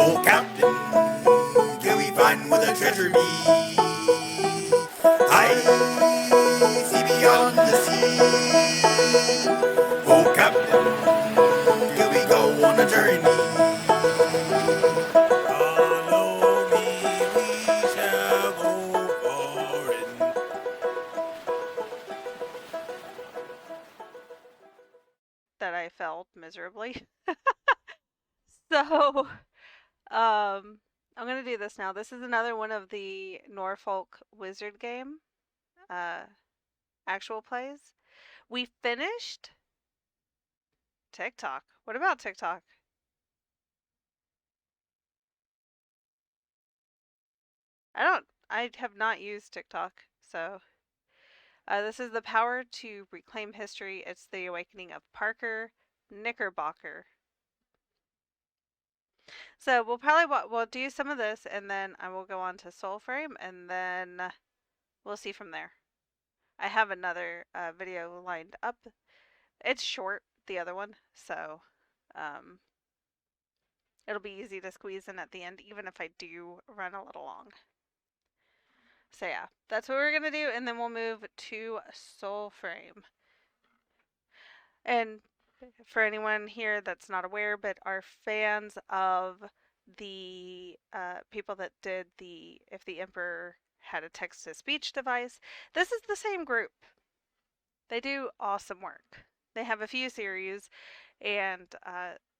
Oh, Captain, till we find where the treasure be. I see beyond the sea. Oh, Captain, till we go on a journey. Follow me, we shall go foreign. That I failed miserably. So, I'm gonna do this now. This is another one of the Norfolk Wizard game, uh, actual plays. We finished TikTok. What about TikTok? I have not used TikTok, so this is the power to reclaim history. It's the awakening of Parker Knickerbocker. So we'll do some of this, and then I will go on to Soulframe, and then we'll see from there. I have another video lined up. It's short, the other one, so um, it'll be easy to squeeze in at the end, even if I do run a little long. So yeah, that's what we're gonna do, and then we'll move to Soulframe. And for anyone here that's not aware, but are fans of the people that did the If the Emperor Had a Text-to-Speech device, this is the same group. They do awesome work. They have a few series, and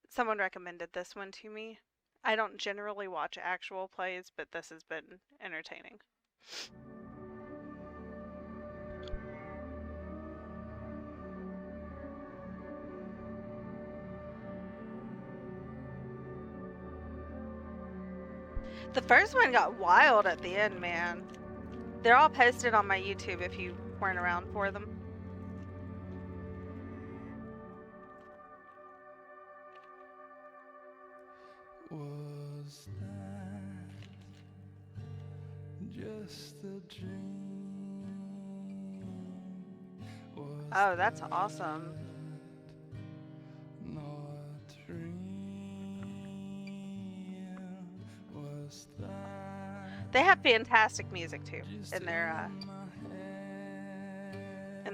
someone recommended this one to me. I don't generally watch actual plays, but this has been entertaining. The first one got wild at the end, man. They're all posted on my YouTube if you weren't around for them. Was that just a dream? Oh, that's awesome. Not real? Was that They have fantastic music too just in in my head?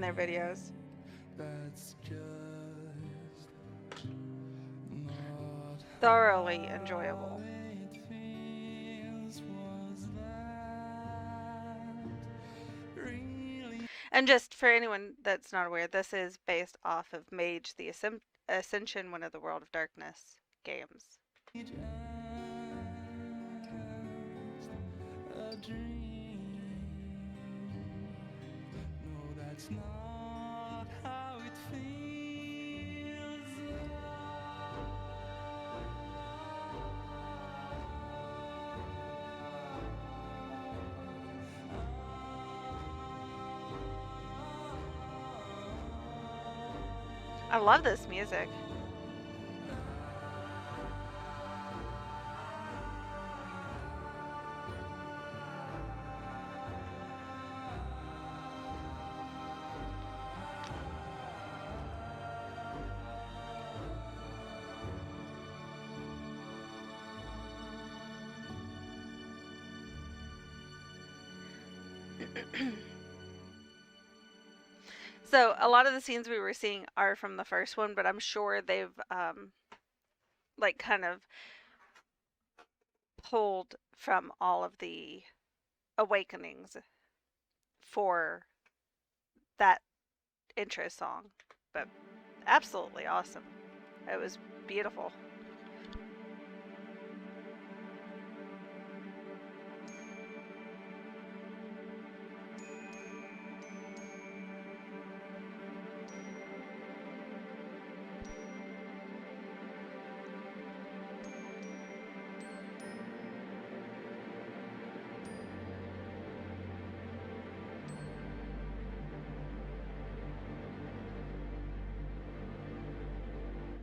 their videos. That's just not Thoroughly how enjoyable. it feels. Was that really? And just for anyone that's not aware, this is based off of Mage the Ascension, one of the World of Darkness games. Just a dream. No, that's not how it feels. I love this music. So a lot of the scenes we were seeing are from the first one, but I'm sure they've like kind of pulled from all of the awakenings for that intro song. But absolutely awesome. It was beautiful.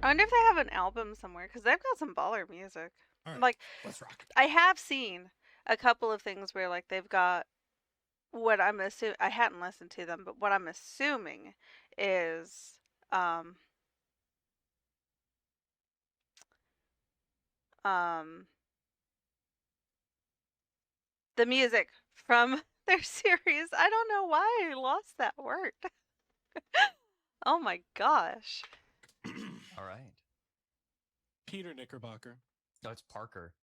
I wonder if they have an album somewhere because they've got some baller music. All right, Like let's rock. I have seen a couple of things where like they've got what I'm assuming. I hadn't listened to them, but what I'm assuming is um the music from their series. I don't know why I lost that word. Oh my gosh. All right. Peter Knickerbocker. No, it's Parker.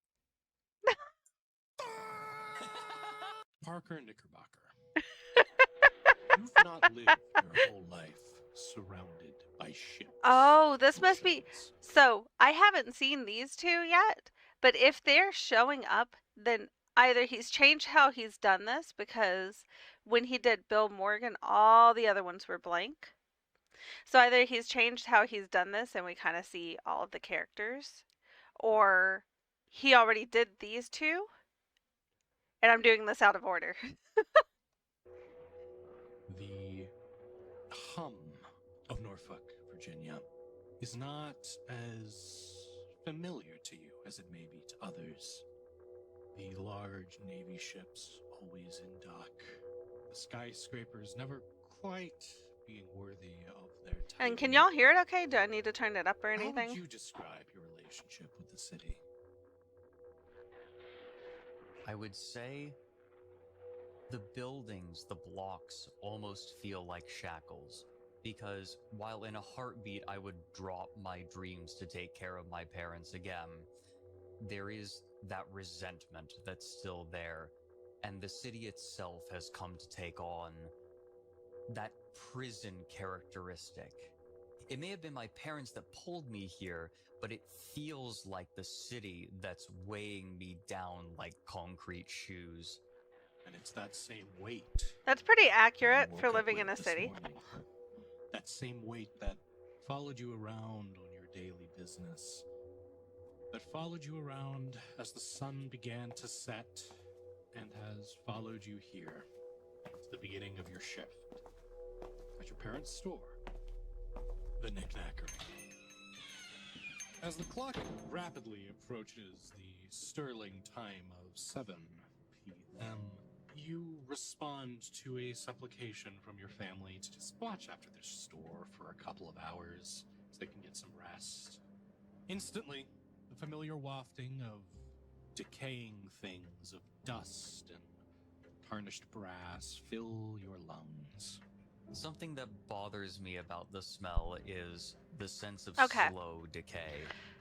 Parker Knickerbocker. You've not lived your whole life surrounded by ships. Oh, this must be. oceans. So I haven't seen these two yet, but if they're showing up, then either he's changed how he's done this, because when he did Bill Morgan, all the other ones were blank. So either he's changed how he's done this and we kind of see all of the characters, or he already did these two and I'm doing this out of order. The hum of Norfolk, Virginia, is not as familiar to you as it may be to others. The large Navy ships always in dock. The skyscrapers never quite being worthy of their title. And can y'all hear it okay? Do I need to turn it up or How anything? would you describe your relationship with the city? I would say the buildings, the blocks, almost feel like shackles. Because while in a heartbeat I would drop my dreams to take care of my parents again, there is that resentment that's still there. And the city itself has come to take on that prison characteristic. It may have been my parents that pulled me here, but it feels like the city that's weighing me down like concrete shoes. And it's that same weight. That's pretty you accurate woke for up living in with a this city. morning. That same weight that followed you around on your daily business. That followed you around as the sun began to set and has followed you here to the beginning of your shift. At your parents' store, the Knickknackery. As the clock rapidly approaches the sterling time of 7 p.m., you respond to a supplication from your family to just watch after their store for a couple of hours so they can get some rest. Instantly, the familiar wafting of decaying things, of dust and tarnished brass fill your lungs. Something that bothers me about the smell is the sense of Okay. slow decay.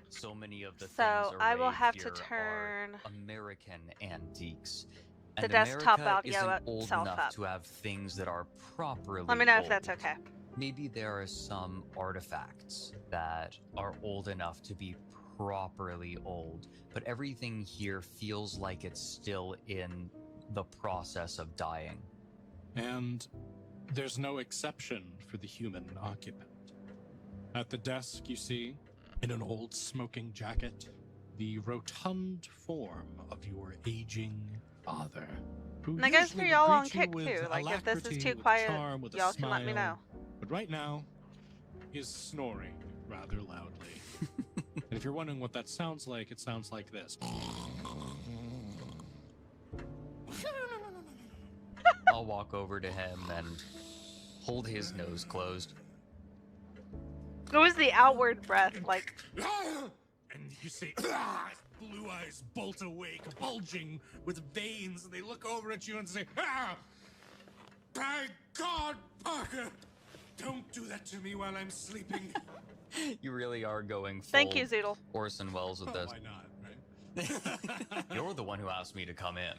So many of the So things I will arrayed have here to turn are American antiques. the And desktop America audio isn't old itself enough up. to have things that are properly Let me know if old. that's okay. Maybe there are some artifacts that are old enough to be properly old, but everything here feels like it's still in the process of dying. And there's no exception for the human occupant. At the desk, you see, in an old smoking jacket, the rotund form of your aging father. Who And that goes for usually would y'all on greet you Kick with too. Like if this is alacrity, too with quiet, charm, with a y'all can let me smile. know. But right now, he is snoring rather loudly. And if you're wondering what that sounds like, it sounds like this. I'll walk over to him and hold his nose closed. It was the outward breath, like And you see blue eyes bolt awake, bulging with veins, and they look over at you and say, by God, Parker! Don't do that to me while I'm sleeping. You really are going full thank you, Zoodle. Orson Welles with this. Why not, right? You're the one who asked me to come in.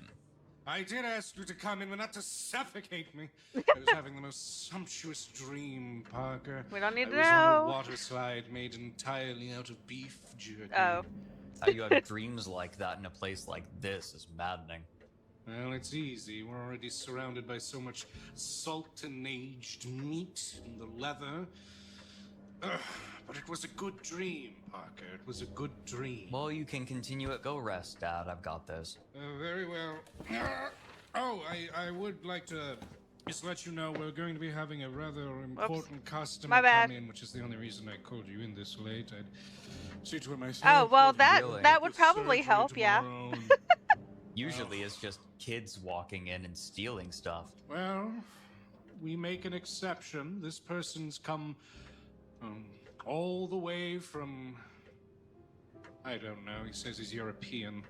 I did ask you to come in, but not to suffocate me. I was having the most sumptuous dream, Parker. We don't need I to was on a know. water slide made entirely out of beef jerky. Oh. How you have dreams like that in a place like this is maddening. Well, it's easy. We're already surrounded by so much salt and aged meat and the leather. But it was a good dream, Parker. It was a good dream. Well, you can continue it. Go rest, Dad. I've got this. Very well. I would like to just let you know we're going to be having a rather important customer My bad. come in, which is the only reason I called you in this late. I'd see to it myself. Oh, well, that Really? that would The probably surgery help, yeah. tomorrow. Usually it's just kids walking in and stealing stuff. Well, we make an exception. This person's come all the way from, I don't know, he says he's European.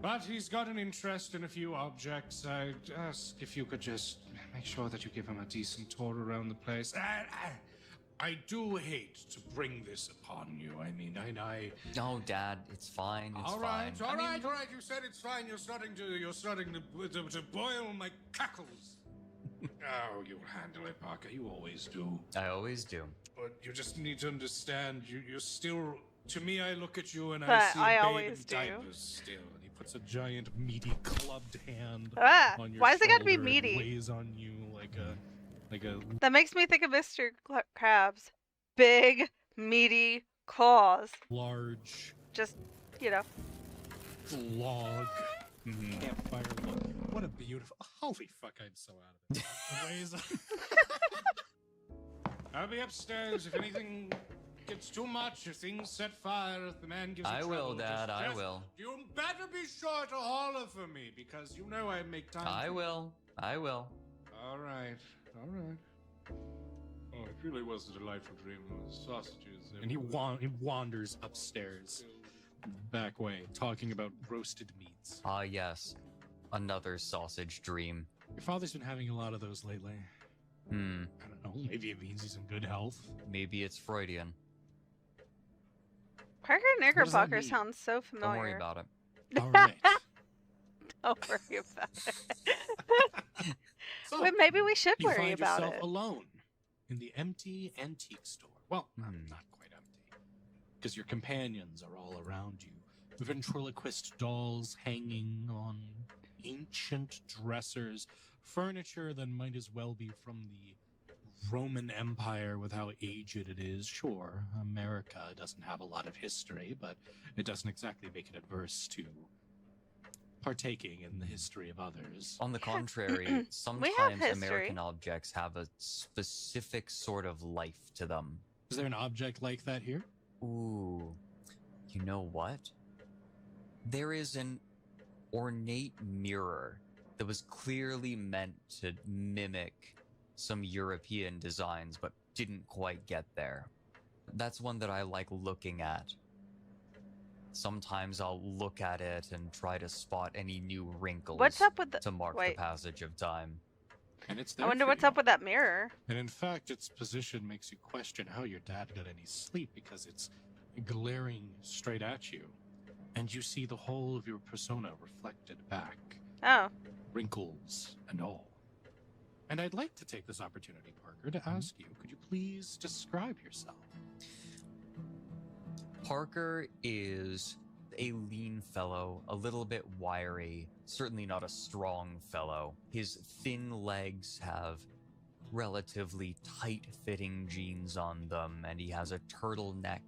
But he's got an interest in a few objects. I'd ask if you could just make sure that you give him a decent tour around the place. I do hate to bring this upon you. I mean, I... No, Dad, it's fine. It's All right, fine. all right. You said it's fine. You're starting to boil my cackles. Oh, you'll handle it, Parker. You always do. I always do. But you just need to understand, you're still... To me, I look at you and But I see I a babe always in do. diapers still. And he puts a giant, meaty, clubbed hand on your Why is it gotta be shoulder and meaty? weighs on you like a... That makes me think of Mr. Krabs. Big, meaty claws. large Just, you know. log campfire look. What a beautiful... Holy fuck, I'm so out of it. Weighs I'll be upstairs if anything... It's too much, if things set fire, if the man gives you I trouble. will, Dad, I will. You better be sure to holler for me, because you know I make time I for you. will. All right. Oh, it really was a delightful dream. Those sausages. And he wanders upstairs, back way, talking about roasted meats. Ah, yes. Another sausage dream. Your father's been having a lot of those lately. I don't know, maybe it means he's in good health. Maybe it's Freudian. Parker does that Knickerbocker mean? sounds so familiar. Don't worry about it. All right. Don't worry about it. So, But maybe we should you worry find about yourself it. alone in the empty antique store. Well, not quite empty, because your companions are all around you. Ventriloquist dolls hanging on ancient dressers, furniture that might as well be from the Roman Empire with how aged it is. Sure, America doesn't have a lot of history, but it doesn't exactly make it adverse to partaking in the history of others. On the contrary, sometimes history. American objects have a specific sort of life to them. Is there an object like that here? Ooh, you know what? There is an ornate mirror that was clearly meant to mimic some European designs, but didn't quite get there. That's one that I like looking at. Sometimes I'll look at it and try to spot any new wrinkles What's up with the... to mark Wait. the passage of time. And it's I there wonder for what's you. up with that mirror. And in fact, its position makes you question how your dad got any sleep, because it's glaring straight at you. And you see the whole of your persona reflected back, Oh. wrinkles and all. And I'd like to take this opportunity, Parker, to ask you, could you please describe yourself? Parker is a lean fellow, a little bit wiry, certainly not a strong fellow. His thin legs have relatively tight-fitting jeans on them, and he has a turtleneck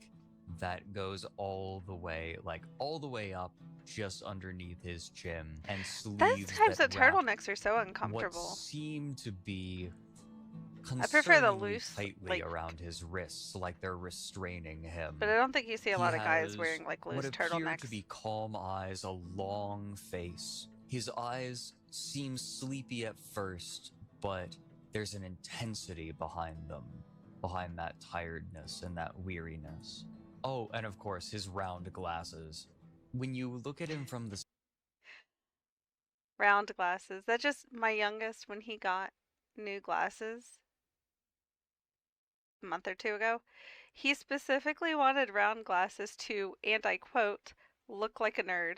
that goes all the way up just underneath his chin, and Those sleeves types that of wrap turtlenecks are so what uncomfortable. seem to be I prefer the concerningly loose, tightly like- around his wrists, like they're restraining him. But I don't think you see a He lot of guys has wearing like loose what appear turtlenecks. to be calm eyes, a long face. His eyes seem sleepy at first, but there's an intensity behind them, behind that tiredness and that weariness. Oh, and of course, his round glasses. When you look at him from the Round glasses. That's just my youngest when he got new glasses a month or two ago. He specifically wanted round glasses to, and I quote, look like a nerd.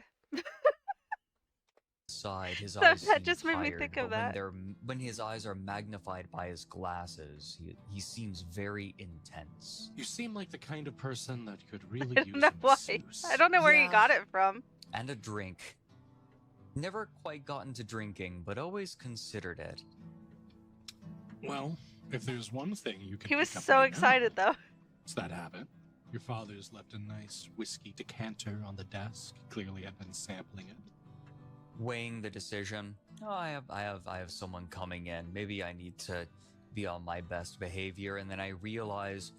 side, his So eyes that seem just made me tired, think of but that. when his eyes are magnified by his glasses, he seems very intense. You seem like the kind of person that could really I use don't know a why. masseuse. I don't know where he Yeah. got it from. And a drink. Never quite gotten to drinking, but always considered it. Well, if there's one thing you can He was pick up so right excited now, though. it's that habit. Your father's left a nice whiskey decanter on the desk. Clearly had been sampling it. Weighing the decision. Oh, I have someone coming in. Maybe I need to be on my best behavior, and then I realize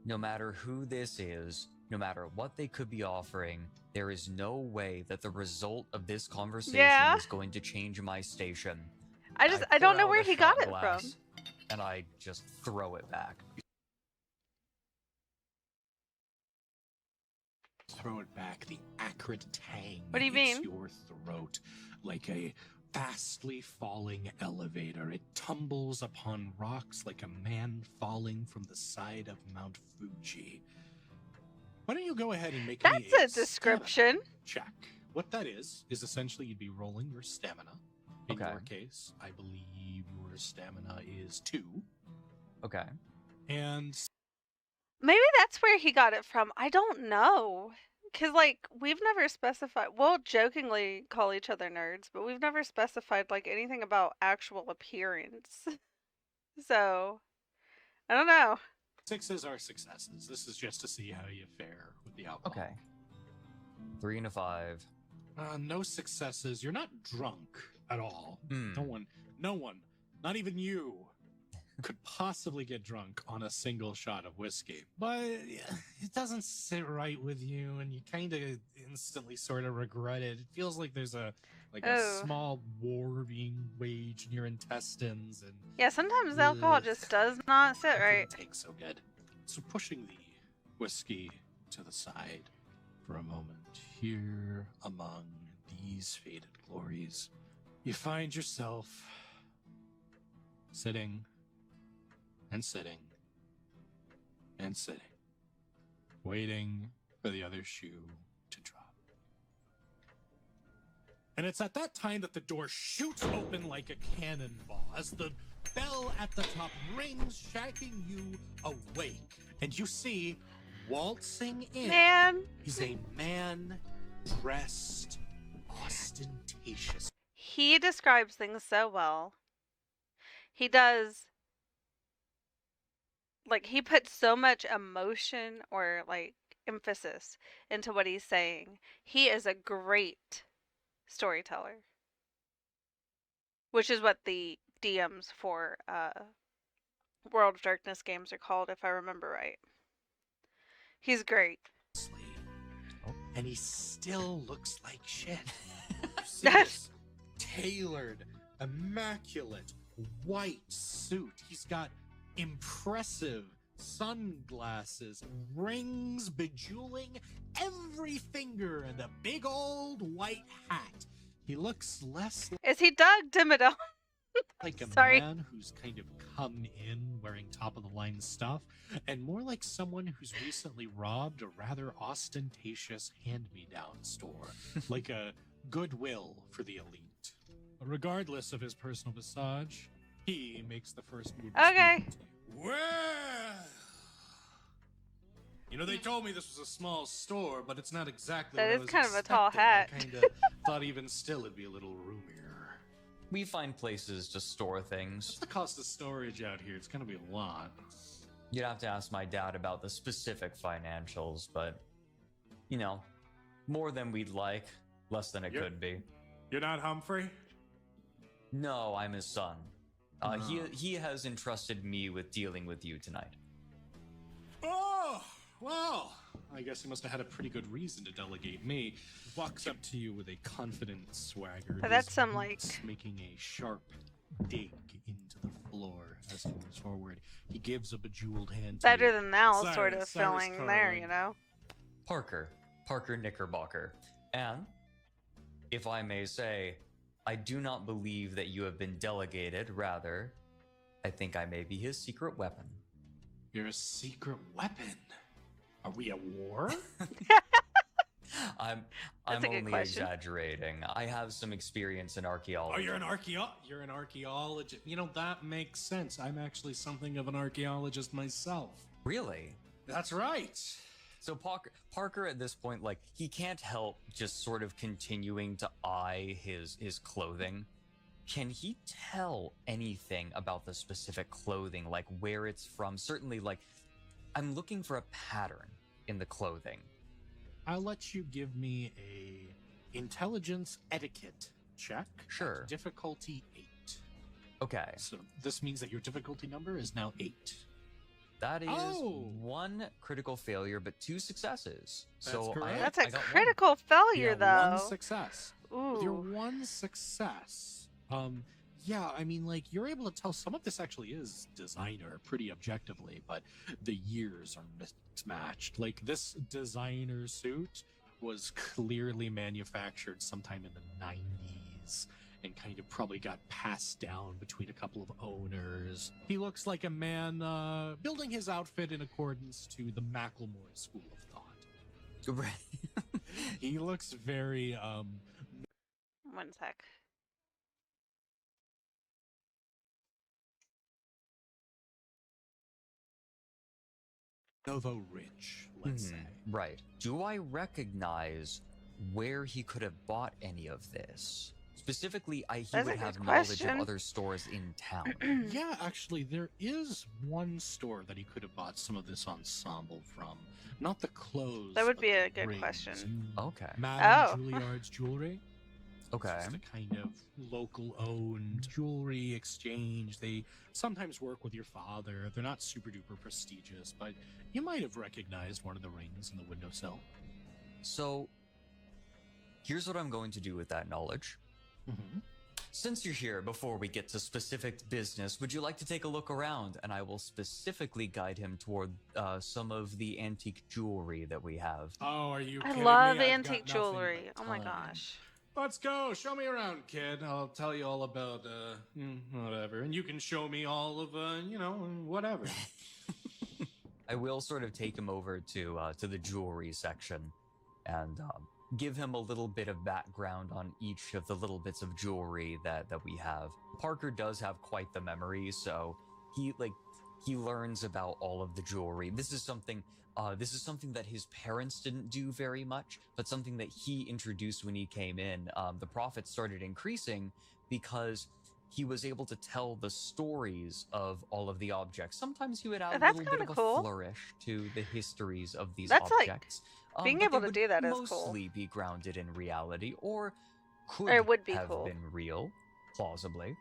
no matter who this is, no matter what they could be offering, there is no way that the result of this conversation Yeah. is going to change my station. I don't pour know out where a he shot got it glass, from. And I just throw it back. Throw it back, the acrid tang What do you hits mean? your throat like a fastly falling elevator. It tumbles upon rocks like a man falling from the side of Mount Fuji. Why don't you go ahead and make me That's a description. stamina check? What that is essentially you'd be rolling your stamina. In Okay. your case, I believe your stamina is 2. Okay. And Maybe that's where he got it from. I don't know. Because, like, we've never specified. We'll jokingly call each other nerds, but we've never specified, like, anything about actual appearance. So, I don't know. 6s are successes. This is just to see how you fare with the alcohol. Okay. 3 and a 5. No successes. You're not drunk at all. Hmm. No one, not even you, could possibly get drunk on a single shot of whiskey. But it doesn't sit right with you, and you kind of instantly sort of regret it. It feels like there's a Oh. small war being waged in your intestines, and Yeah, sometimes alcohol just does not sit that right. didn't taste so good. So pushing the whiskey to the side for a moment, here among these faded glories, you find yourself sitting and sitting and sitting, waiting for the other shoe to drop. And it's at that time that the door shoots open like a cannonball as the bell at the top rings, shaking you awake. And you see, waltzing in Man, is a man dressed ostentatious. he describes things so well. He does. Like, he puts so much emotion or, like, emphasis into what he's saying. He is a great storyteller. Which is what the DMs for World of Darkness games are called, if I remember right. He's great. And he still looks like shit. You see this tailored, immaculate, white suit. He's got impressive sunglasses, rings bejeweling every finger, and a big old white hat. He looks less Is he Doug Dimmadome? like a Sorry. man who's kind of come in wearing top-of-the-line stuff, and more like someone who's recently robbed a rather ostentatious hand-me-down store, like a Goodwill for the elite. Regardless of his personal visage, he makes the first move. Okay. Well, you know, they told me this was a small store, but it's not exactly That what I is was kind of a tall expecting. hat. I kind of thought even still it'd be a little roomier. We find places to store What's things. the cost of storage out here? It's gonna be a lot. You'd have to ask my dad about the specific financials, but, you know, more than we'd like, less than it Yep. could be. You're not Humphrey? No, I'm his son. He has entrusted me with dealing with you tonight. Oh, well, I guess he must have had a pretty good reason to delegate me. Walks up to you with a confident swagger. But that's his some, like- boots making a sharp dig into the floor as he moves forward. He gives a bejeweled hand to Better you. than Nell, Cyrus, sort of Cyrus filling there, Carlin. you know? Parker Knickerbocker. And, if I may say, I do not believe that you have been delegated. Rather, I think I may be his secret weapon. You're a secret weapon. Are we at war? I'm That's a good only question. exaggerating. I have some experience in Oh, archaeology. you're an archaeologist. You know, that makes sense. I'm actually something of an archaeologist myself. Really? That's right. So Parker at this point, like, he can't help just sort of continuing to eye his clothing. Can he tell anything about the specific clothing, like where it's from? Certainly, like, I'm looking for a pattern in the clothing. I'll let you give me a intelligence etiquette check. at Sure. Difficulty 8. Okay, So this means that your difficulty number is now 8. that is Oh! 1 critical failure, but 2 successes. So correct. That's I a got 1. critical failure, though. One success. With your Ooh. one success, yeah, I mean, like, you're able to tell some of this actually is designer pretty objectively, but the years are mismatched. Like, this designer suit was clearly manufactured sometime in the 90s and kind of probably got passed down between a couple of owners. He looks like a man building his outfit in accordance to the Macklemore school of thought. Right. He looks very 1 sec. Novo rich, let's say. Right. Do I recognize where he could have bought any of this? Specifically, he That's would a have good knowledge question. of other stores in town. Yeah, actually, there is one store that he could have bought some of this ensemble from. Not the clothes. That would but be the a good rings question. and Okay. Madame Oh. Juilliard's jewelry. Okay. It's just a kind of local-owned jewelry exchange. They sometimes work with your father. They're not super duper prestigious, but you might have recognized one of the rings in the windowsill. So, here's what I'm going to do with that knowledge. Mm-hmm. Since you're here, before we get to specific business, would you like to take a look around? And I will specifically guide him toward some of the antique jewelry that we have. Oh, are you I kidding love me? I've antique got nothing jewelry. but Oh my time. gosh. Let's go. Show me around, kid. I'll tell you all about, whatever. And you can show me all of, whatever. I will sort of take him over to the jewelry section and give him a little bit of background on each of the little bits of jewelry that we have. Parker does have quite the memory, so he learns about all of the jewelry. This is something that his parents didn't do very much, but something that he introduced when he came in. The profits started increasing because he was able to tell the stories of all of the objects. Sometimes he would add a That's little bit of kinda cool. a flourish to the histories of these That's like- objects. being but able they to would do that is cool. mostly be grounded in reality, or could Or it would be have cool. been real, plausibly.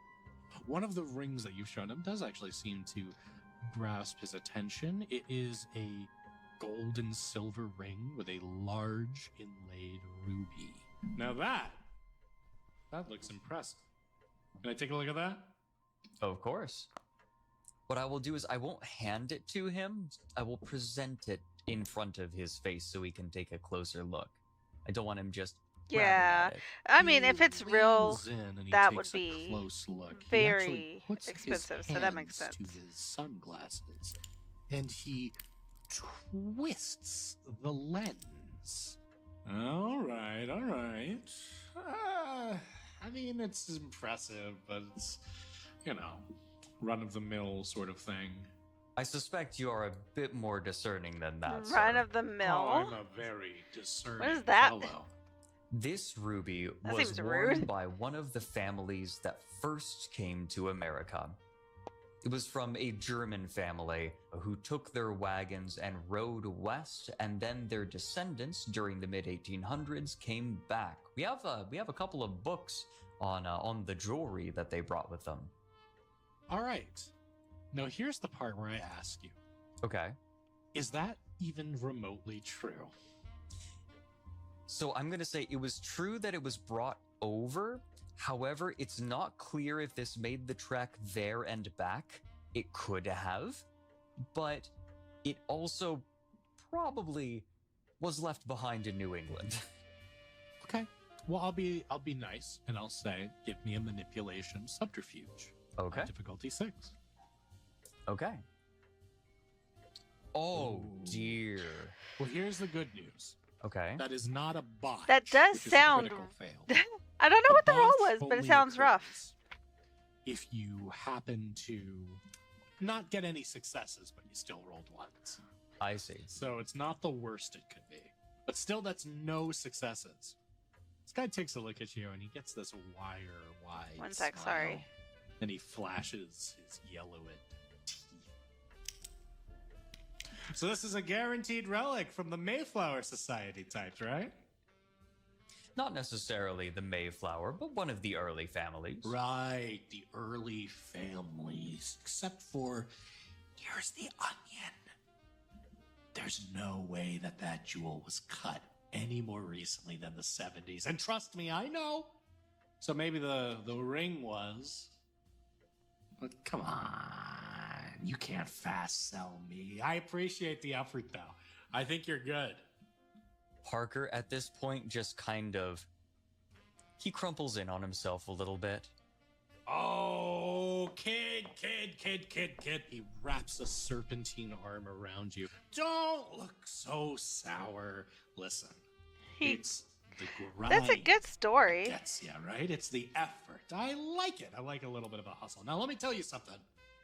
One of the rings that you've shown him does actually seem to grasp his attention. It is a gold and silver ring with a large inlaid ruby. Now that looks impressive. Can I take a look at that? Of course. What I will do is I won't hand it to him. I will present it in front of his face so he can take a closer look. I don't want him just grabbing Yeah. at it. I mean, He if it's real, leans in and he that takes would a be close look. He very actually puts his expensive, so that makes hands sense. to his sunglasses, and he twists the lens. All right, all right. I mean, it's impressive, but it's, run-of-the-mill sort of thing. I suspect you are a bit more discerning than that, Run sir. of the Oh, mill. I'm a very discerning What is that? fellow. This ruby That was seems worn rude. by one of the families that first came to America. It was from a German family who took their wagons and rode west, and then their descendants during the mid-1800s came back. We have a couple of books on the jewelry that they brought with them. All right. Now, here's the part where I ask you, Okay. is that even remotely true? So I'm going to say it was true that it was brought over. However, it's not clear if this made the trek there and back. It could have, but it also probably was left behind in New England. Okay. Well, I'll be nice and I'll say, give me a manipulation subterfuge. Okay. Difficulty 6. Okay. Oh, Ooh. dear. Well, here's the good news. Okay. That is not a bot. That does which is a sound- critical fail. I don't know what the roll botch was, but it only sounds rough. occurs if you happen to not get any successes, but you still rolled ones. I see. So it's not the worst it could be. But still, that's no successes. This guy takes a look at you and he gets this wire-wide 1 sec, smile, sorry. and he flashes his yellow teeth. So this is a guaranteed relic from the Mayflower Society types, right? Not necessarily the Mayflower, but one of the early families. Right, the early families. Except for, here's the onion. There's no way that jewel was cut any more recently than the 70s. And trust me, I know. So maybe the ring was. But come on. You can't fast sell me. I appreciate the effort, though. I think you're good. Parker at this point just kind of he crumples in on himself a little bit. Oh, kid. He wraps a serpentine arm around you. Don't look so sour. Listen, it's the grind. That's a good story. Gets ya, right? It's the effort. I like it. I like a little bit of a hustle. Now, let me tell you something.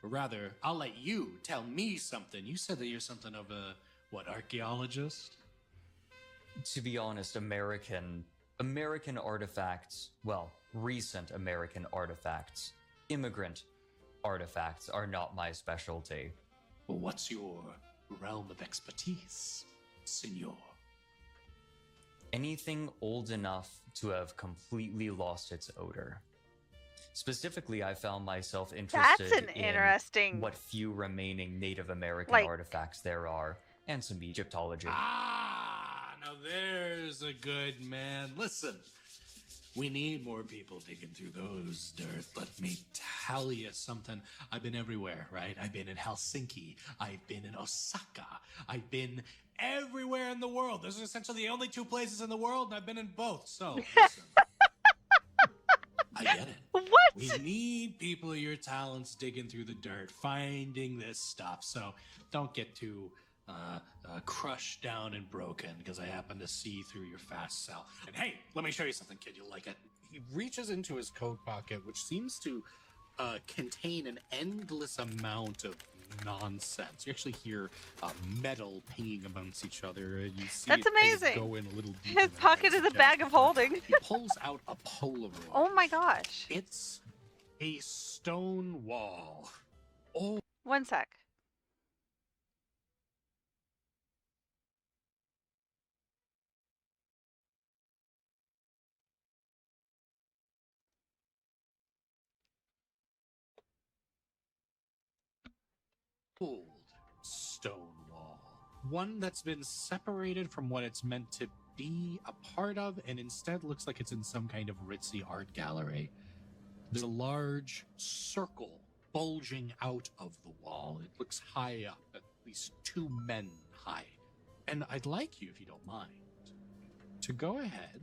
Or rather, I'll let you tell me something. You said that you're something of a, archaeologist? To be honest, American artifacts, well, recent American artifacts, immigrant artifacts are not my specialty. Well, what's your realm of expertise, senor? Anything old enough to have completely lost its odor. Specifically, I found myself interested That's an in interesting what few remaining Native American like artifacts there are, and some Egyptology. Now there's a good man. Listen, we need more people digging through those dirt. Let me tell you something. I've been everywhere, right? I've been in Helsinki. I've been in Osaka. I've been everywhere in the world. Those are essentially the only two places in the world, and I've been in both. So, listen. I get it. What? We need people of your talents digging through the dirt, finding this stuff. So don't get too crushed down and broken because I happen to see through your fast self. And hey, let me show you something, kid. You'll like it. He reaches into his coat pocket, which seems to contain an endless amount of nonsense. You actually hear metal pinging amongst each other. You see That's it kind of amazing. go in a little deeper His than pocket I is a bag of suggested. holding. He pulls out a Polaroid. Oh my gosh. It's a stone wall. Oh, One sec. old stone wall. One that's been separated from what it's meant to be a part of and instead looks like it's in some kind of ritzy art gallery. There's a large circle bulging out of the wall. It looks high up, at least 2 men high. And I'd like you, if you don't mind, to go ahead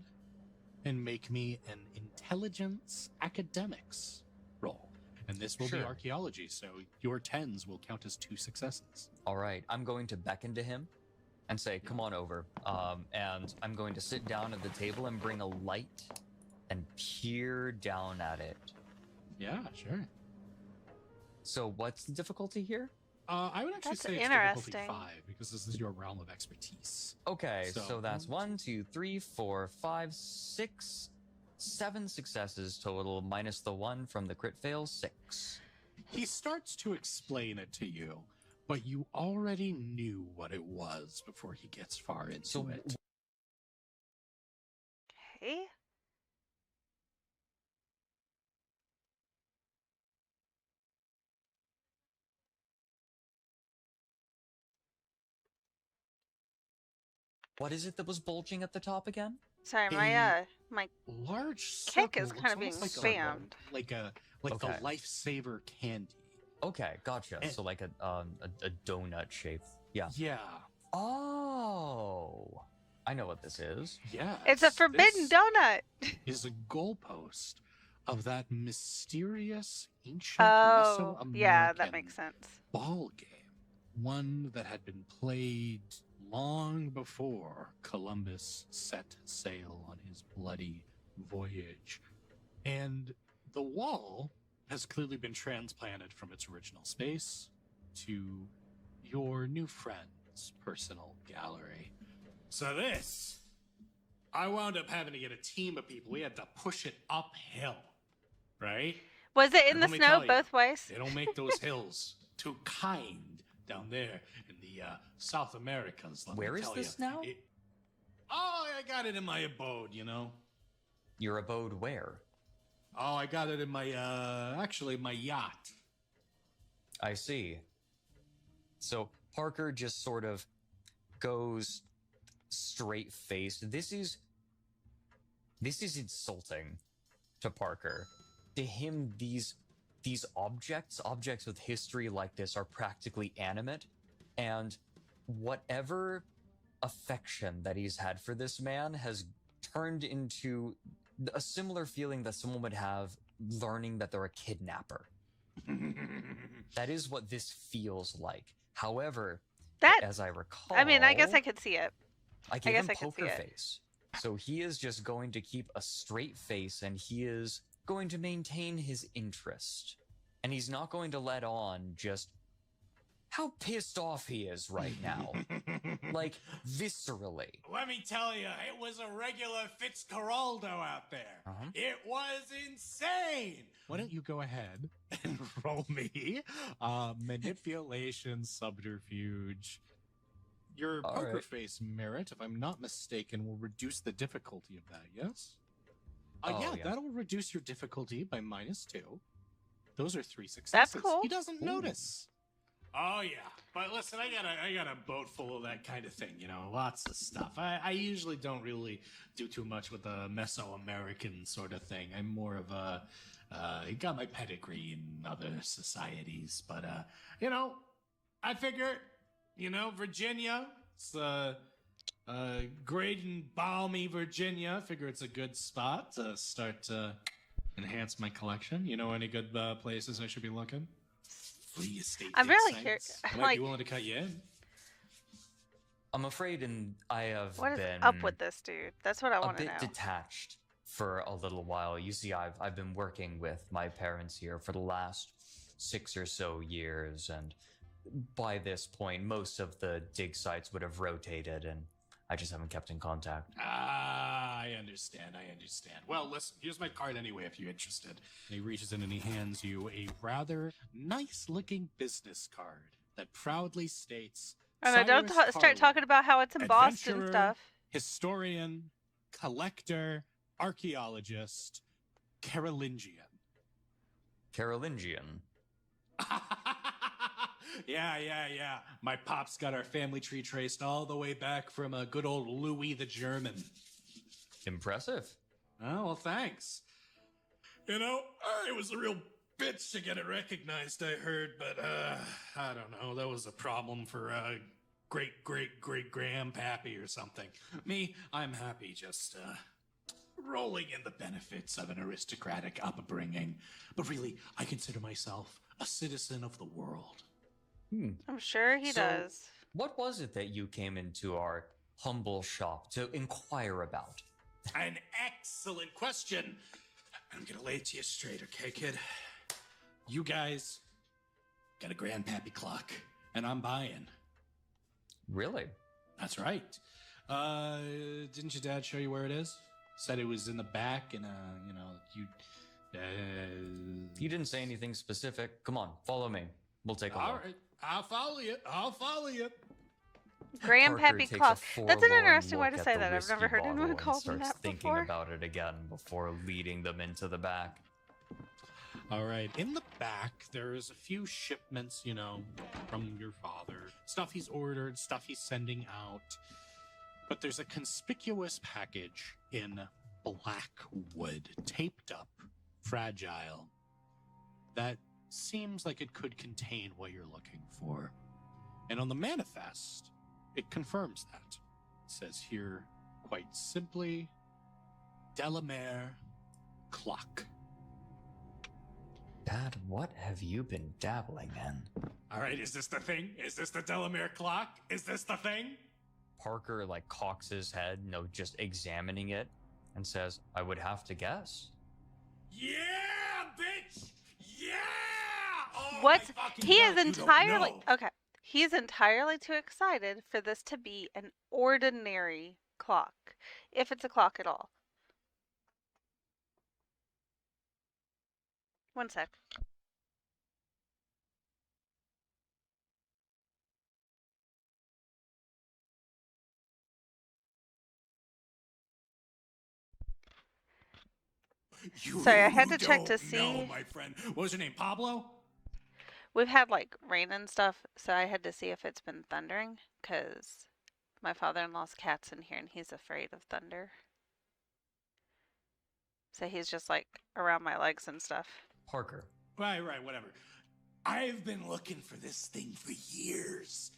and make me an intelligence academics roll. And this will be Sure. archaeology, so your 10s will count as 2 successes. All right, I'm going to beckon to him and say, come on over. And I'm going to sit down at the table and bring a light and peer down at it. Yeah, sure. So what's the difficulty here? I would actually That's say it's difficulty interesting. 5, because this is your realm of expertise. Okay, So- so that's 1, 2, 3, 4, 5, 6, 7 successes total, minus the 1 from the crit fail, 6. He starts to explain it to you, but you already knew what it was before he gets far into So it. Okay. What is it that was bulging at the top again? Sorry, A my large cake circle is looks kind of being almost spammed. like the Okay. lifesaver candy. Okay, gotcha. And- So like a donut shape. Yeah. Yeah, Oh, I know what this is. yeah. It's a forbidden donut. Is a goalpost of that mysterious ancient Oh, yeah, that Mesoamerican makes sense. ball game. One that had been played long before Columbus set sail on his bloody voyage. And the wall has clearly been transplanted from its original space to your new friend's personal gallery. So this, I wound up having to get a team of people. We had to push it uphill, right? Was it in And the let me snow tell you, both ways? They don't make those hills too kind down there in the South Americas. let me Where is tell this ya. now? Oh, I got it in my abode, you know. Your abode where? Oh, I got it in my actually my yacht. I see. So Parker just sort of goes straight faced. This is insulting to Parker. To him, these objects with history like this are practically animate, and whatever affection that he's had for this man has turned into a similar feeling that someone would have learning that they're a kidnapper. That is what this feels like. However, That, as I recall, I mean, I guess I could see it. I gave guess him I could see poker it. face. So he is just going to keep a straight face, and he is going to maintain his interest. And he's not going to let on just how pissed off he is right now. Like, viscerally. Let me tell you, it was a regular Fitzcarraldo out there. It was insane. Why don't you go ahead and roll me manipulation subterfuge. Your All poker right. face merit, if I'm not mistaken, will reduce the difficulty of that, yes? Yeah. That'll reduce your difficulty by -2. Those are 3 successes. That's cool. He doesn't notice. Oh yeah, but listen, I got a boat full of that kind of thing, you know, lots of stuff. I usually don't really do too much with the Mesoamerican sort of thing. I'm more of a got my pedigree in other societies, but you know, I figure, you know, Virginia, it's great and balmy Virginia. I figure it's a good spot to start to enhance my collection. You know, any good places I should be looking? Free estate. I'm really sites. curious. I might Like, be willing to cut you in. I'm afraid, and I have what is been up with this dude? That's what I a want to bit know. detached for a little while. You see, I've been working with my parents here for the last 6 or so years, and by this point, most of the dig sites would have rotated, and I just haven't kept in contact. I understand. Well, listen, here's my card anyway if you're interested. And he reaches in and he hands you a rather nice-looking business card that proudly states, And I don't Cyrus start Carlin, talking about how it's embossed and adventurer, stuff. historian, collector, archaeologist, Carolingian. Carolingian. Yeah. My pop's got our family tree traced all the way back from a good old Louis the German. Impressive. Oh, well, thanks. You know, it was a real bitch to get it recognized, I heard, but, I don't know. That was a problem for, great-great-great-grandpappy or something. Me, I'm happy just, rolling in the benefits of an aristocratic upbringing. But really, I consider myself a citizen of the world. I'm sure he So, does. What was it that you came into our humble shop to inquire about? An excellent question. I'm gonna lay it to you straight, okay, kid? You guys got a grandpappy clock, and I'm buying. Really? That's right. Didn't your dad show you where it is? Said it was in the back, and you know, You didn't say anything specific. Come on, follow me. We'll take a all look. right, I'll follow you. Parker Grandpappy takes a clock. That's an forlorn interesting way look to at say the that. I've whiskey never heard bottle anyone and call them starts that thinking before. about it again before leading them into the back. All right. In the back, there's a few shipments, you know, from your father. Stuff he's ordered, stuff he's sending out. But there's a conspicuous package in black wood, taped up, fragile, that seems like it could contain what you're looking for. And on the manifest, it confirms that. It says here, quite simply, Delamere Clock. Dad, what have you been dabbling in? All right, is this the thing? Is this the Delamere clock? Is this the thing? Parker cocks his head, just examining it, and says, "I would have to guess." Yeah, bitch! Yeah! Oh, What? my fucking He God, is you don't entirely know. okay. He's entirely too excited for this to be an ordinary clock, if it's a clock at all. One sec. You Sorry, I had to check to don't know, see. my friend. What was your name, Pablo? We've had rain and stuff, so I had to see if it's been thundering, because my father-in-law's cat's in here and he's afraid of thunder. So he's just around my legs and stuff. Parker. Right, whatever. I've been looking for this thing for years.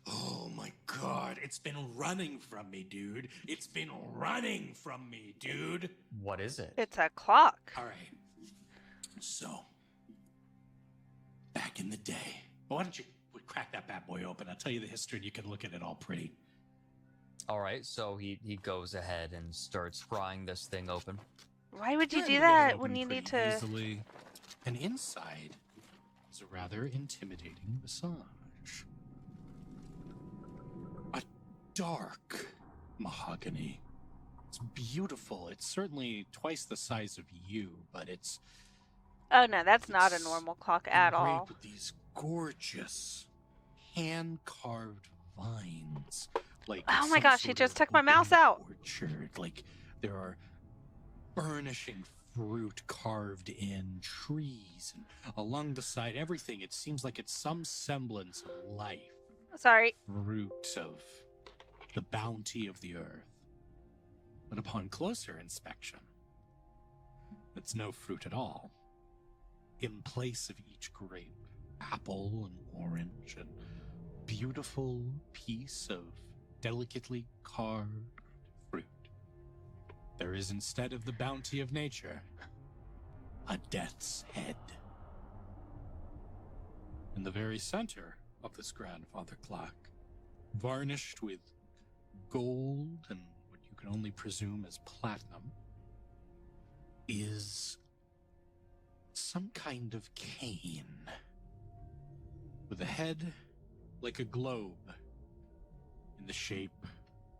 Oh my god, it's been running from me, dude. It's been running from me, dude. What is it? It's a clock. All right. So, back in the day. Well, why don't you crack that bad boy open? I'll tell you the history and you can look at it all pretty. All right, so he goes ahead and starts prying this thing open. Why would you You're do able to get it that open when you need pretty to? Easily. And inside is a rather intimidating massage. A dark mahogany. It's beautiful. It's certainly twice the size of you, but it's Oh no, that's not a normal clock at engraved all. with these gorgeous hand-carved vines. Like Oh it's my some gosh, he sort just of took my open mouse out. Orchard. Like there are burnishing fruit carved in trees and along the side. Everything. It seems like it's some semblance of life. Sorry. Fruit of the bounty of the earth. But upon closer inspection, it's no fruit at all. In place of each grape, apple and orange, and beautiful piece of delicately carved fruit, there is, instead of the bounty of nature, a death's head. In the very center of this grandfather clock, varnished with gold and what you can only presume as platinum, is some kind of cane with a head like a globe in the shape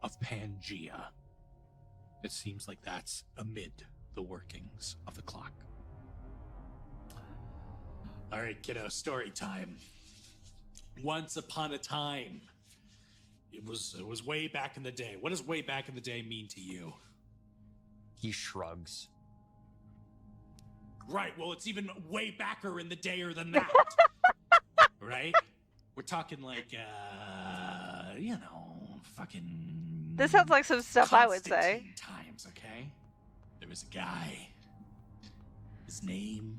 of Pangea. It seems like that's amid the workings of the clock. All right, kiddo, story time. Once upon a time, it was way back in the day. What does way back in the day mean to you? He shrugs. Right, well, it's even way backer in the dayer than that. Right? We're talking like, fucking... This sounds like some stuff I would say. Constantine times, okay? There was a guy. His name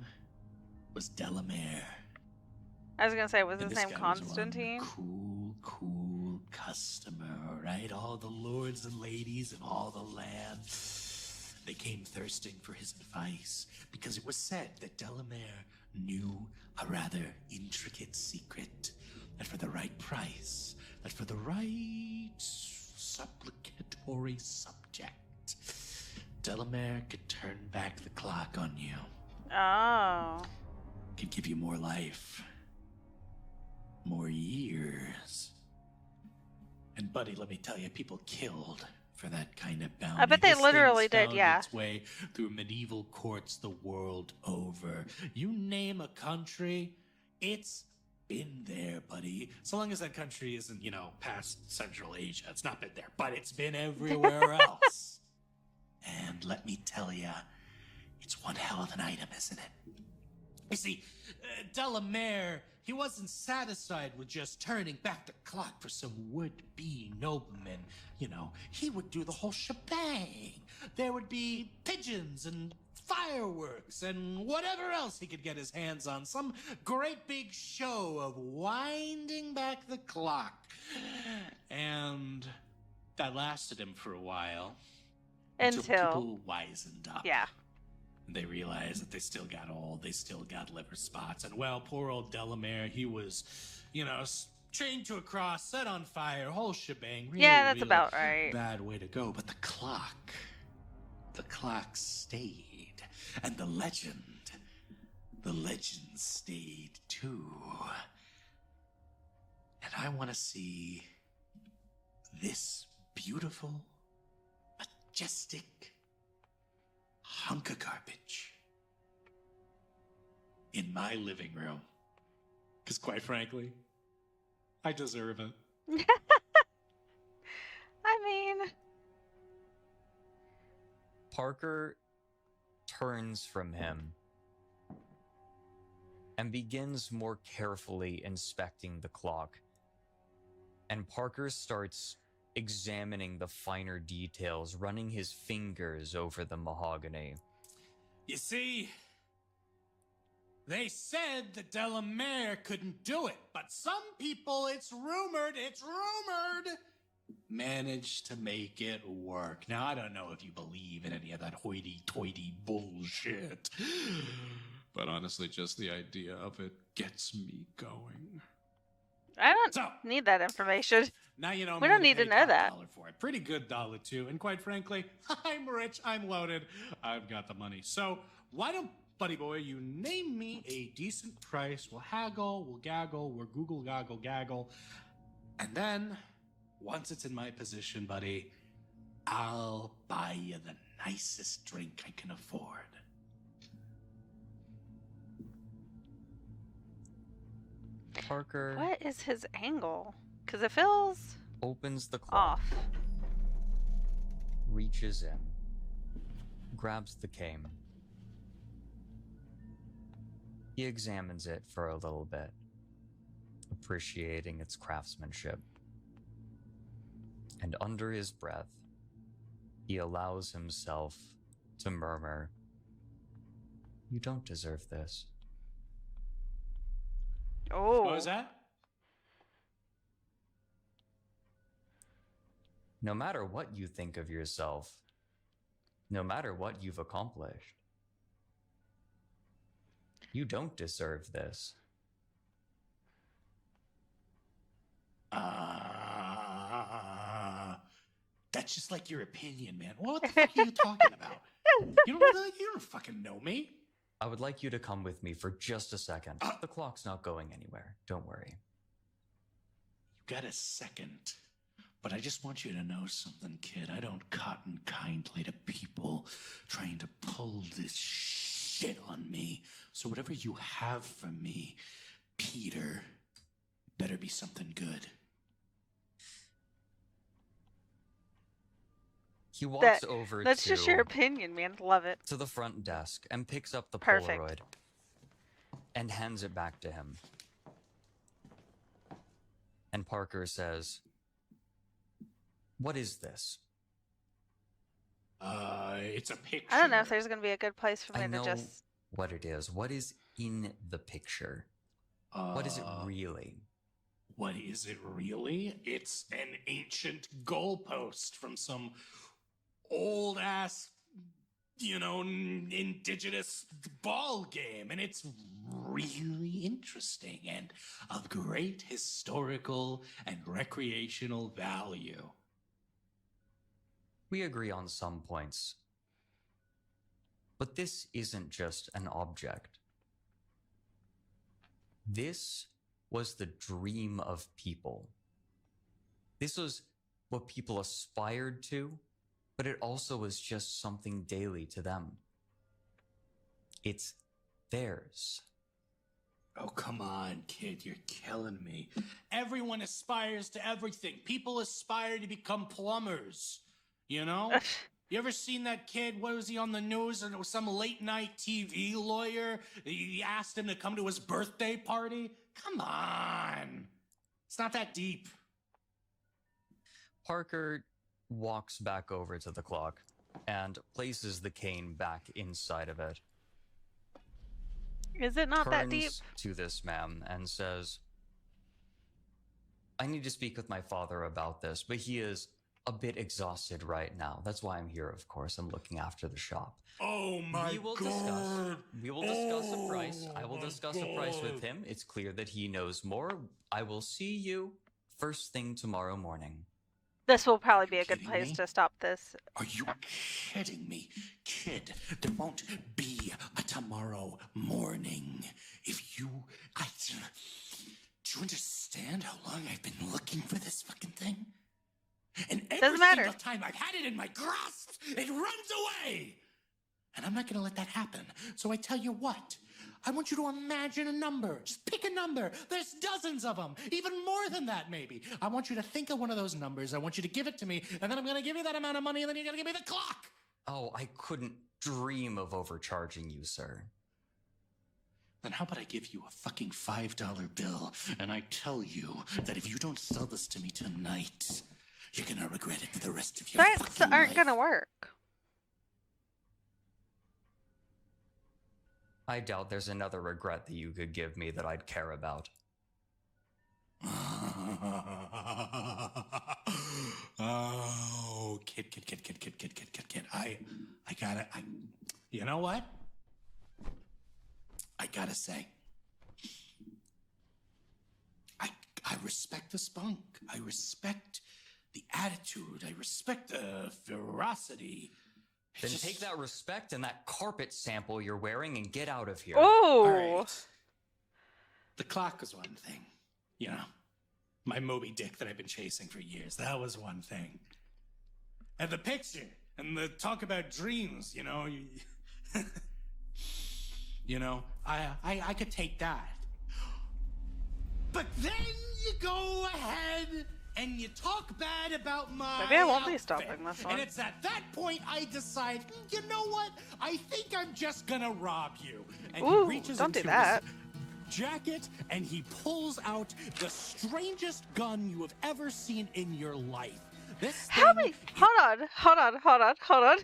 was Delamere. I was gonna say, was And his this name guy was one Constantine? cool customer, right? All the lords and ladies of all the land, they came thirsting for his advice because it was said that Delamere knew a rather intricate secret, that for the right price, that for the right supplicatory subject, Delamere could turn back the clock on you, Oh. could give you more life. More years. And buddy, let me tell you, people killed for that kind of bounty. I bet they This literally thing's did, found yeah. its way through medieval courts the world over. You name a country, it's been there, buddy. So long as that country isn't, past Central Asia, it's not been there, but it's been everywhere else. And let me tell you, it's one hell of an item, isn't it? You see, Delamere, he wasn't satisfied with just turning back the clock for some would-be nobleman. He would do the whole shebang. There would be pigeons and fireworks and whatever else he could get his hands on. Some great big show of winding back the clock. And that lasted him for a while. Until people wisened up. Yeah. They realized that they still got old, they still got liver spots. And well, poor old Delamere, he was, chained to a cross, set on fire, whole shebang. Really, Yeah, that's really about right. bad way to go. But the clock stayed. And the legend stayed too. And I want to see this beautiful, majestic hunk of garbage in my living room. Because quite frankly, I deserve it. I mean... Parker turns from him and begins more carefully inspecting the clock. And Parker starts examining the finer details, running his fingers over the mahogany. You see, They said that Delamere couldn't do it, but some people, it's rumored, managed to make it work. Now, I don't know if you believe in any of that hoity-toity bullshit, but honestly, just the idea of it gets me going. I don't So, need that information. now you know We I'm don't willing need to pay know top that. dollar for it. Pretty good dollar, too. And quite frankly, I'm rich, I'm loaded, I've got the money. So, why don't, buddy boy, you name me a decent price. We'll haggle, we'll gaggle, we'll Google, goggle, gaggle. And then, once it's in my position, buddy, I'll buy you the nicest drink I can afford. Parker What is his angle? Because it feels opens the clock, off. reaches in, grabs the cane. He examines it for a little bit, appreciating its craftsmanship. And under his breath, he allows himself to murmur, "You don't deserve this." Oh. What was that? No matter what you think of yourself, no matter what you've accomplished, you don't deserve this. That's just like your opinion, man. What the fuck are you talking about? You don't fucking know me. I would like you to come with me for just a second. The clock's not going anywhere. Don't worry. You got a second. But I just want you to know something, kid. I don't cotton kindly to people trying to pull this shit on me. So whatever you have for me, Peter, better be something good. He walks over That's just your opinion, man. Love it. to the front desk and picks up the Perfect. Polaroid and hands it back to him. And Parker says, "What is this?" It's a picture. I don't know if there's going to be a good place for me I know to just... what it is. What is in the picture? What is it really? What is it really? It's an ancient goalpost from some old-ass, indigenous ball game. And it's really interesting and of great historical and recreational value. We agree on some points. But this isn't just an object. This was the dream of people. This was what people aspired to, but it also was just something daily to them. It's theirs. Oh, come on, kid, you're killing me. Everyone aspires to everything. People aspire to become plumbers, you know? You ever seen that kid? What was he on the news? And it was some late night TV lawyer. He asked him to come to his birthday party. Come on. It's not that deep. Parker walks back over to the clock and places the cane back inside of it. Is it not that deep? Turns to this man and says, "I need to speak with my father about this, but he is a bit exhausted right now. That's why I'm here, of course. I'm looking after the shop." Oh my We will discuss a price. I will discuss a price with him. It's clear that he knows more. I will see you first thing tomorrow morning. This will probably be a good kidding place me? to stop this. Are you kidding me? Kid, there won't be a tomorrow morning. If you... do you understand how long I've been looking for this fucking thing? And every Doesn't matter. single time I've had it in my grasp, it runs away! And I'm not gonna let that happen. So I tell you what, I want you to imagine a number. Just pick a number. There's dozens of them. Even more than that, maybe. I want you to think of one of those numbers. I want you to give it to me, and then I'm gonna give you that amount of money, and then you're gonna give me the clock! Oh, I couldn't dream of overcharging you, sir. Then how about I give you a fucking $5 bill, and I tell you that if you don't sell this to me tonight, you're gonna regret it for the rest of your Threats fucking aren't life. going to work. I doubt there's another regret that you could give me that I'd care about. Oh, kid. You know what? I gotta say, I respect the spunk. I respect the attitude. I respect the ferocity. Then take that respect and that carpet sample you're wearing and get out of here. Oh! All right. The clock was one thing. You know, my Moby Dick that I've been chasing for years. That was one thing. And the picture and the talk about dreams, you know. You know, I could take that. But then you go ahead and you talk bad about my Maybe I won't be outfit. stopping this one. And it's at that point I decide, you know what? I think I'm just gonna rob you. And Ooh, he reaches don't do into that. his jacket and he pulls out the strangest gun you have ever seen in your life. This How thing many? Hold on.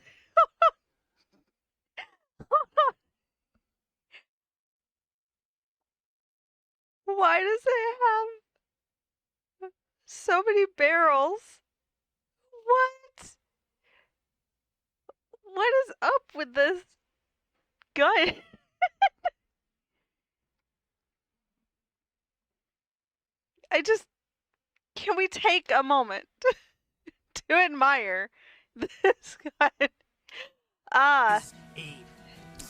Why does it have so many barrels? What? What is up with this gun? Can we take a moment to admire this gun? is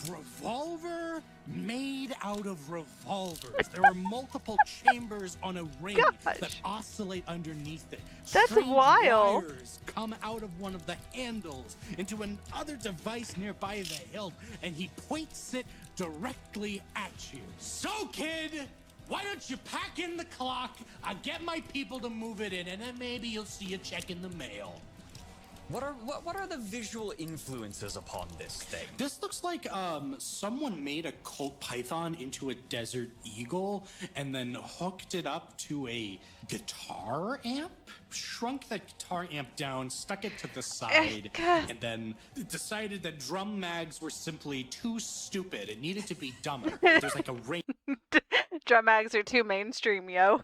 a revolver made out of revolvers. There are multiple chambers on a ring that Gosh. oscillate underneath it. That's Strange wild. wires come out of one of the handles into another device nearby the hilt, and he points it directly at you. So, kid, why don't you pack in the clock? I'll get my people to move it in, and then maybe you'll see a check in the mail. What are the visual influences upon this thing? This looks like someone made a Colt Python into a Desert Eagle and then hooked it up to a guitar amp, shrunk that guitar amp down, stuck it to the side, God. and then decided that drum mags were simply too stupid. It needed to be dumber. There's like a ring Drum mags are too mainstream, yo.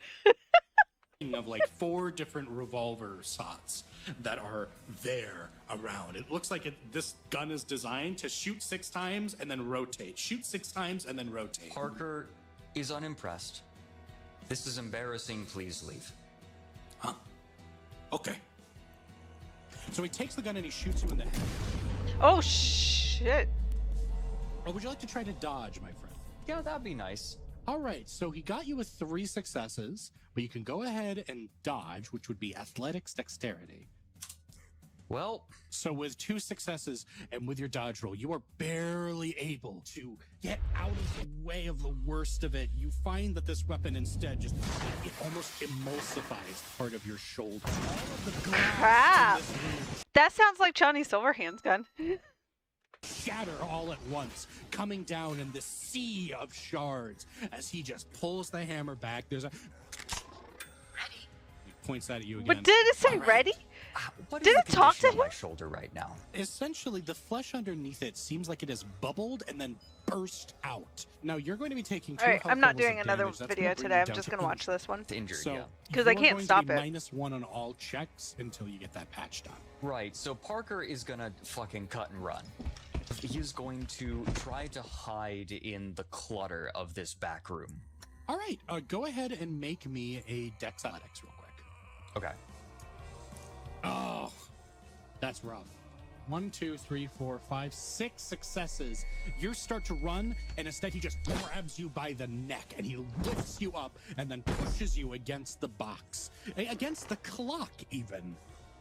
of like 4 different revolver shots that are there around. It looks like this gun is designed to shoot 6 times and then rotate. Shoot 6 times and then rotate. Parker is unimpressed. This is embarrassing. Please leave. Huh? Okay. So he takes the gun and he shoots you in the head. Oh shit. Or would you like to try to dodge, my friend? Yeah, that'd be nice. All right, so he got you with 3 successes, but you can go ahead and dodge, which would be athletics dexterity. Well, So with 2 successes and with your dodge roll, you are barely able to get out of the way of the worst of it. You find that this weapon instead just it almost emulsifies part of your shoulder. All of the glass Crap. in this room That sounds like Johnny Silverhand's gun. shatter all at once, coming down in this sea of shards as he just pulls the hammer back. There's a ready. He points that at you again. But did it say All right. ready? what Did is it the talk condition to of my him? shoulder right now? Essentially, the flesh underneath it seems like it has bubbled and then burst out. Now you're going to be taking 2 Alright, health I'm not levels doing of another damage. That's video gonna bring today. you I'm down just to gonna watch injury. this one. It's injured, So yeah. 'Cause I you are can't going stop to be it. -1 on all checks until you get that patch done. Right, so Parker is gonna fucking cut and run. He's going to try to hide in the clutter of this back room. All right, go ahead and make me a Dex Athletics real quick. Okay. Oh, that's rough. 1, 2, 3, 4, 5, 6 successes. You start to run, and instead he just grabs you by the neck, and he lifts you up, and then pushes you against the box, against the clock, even.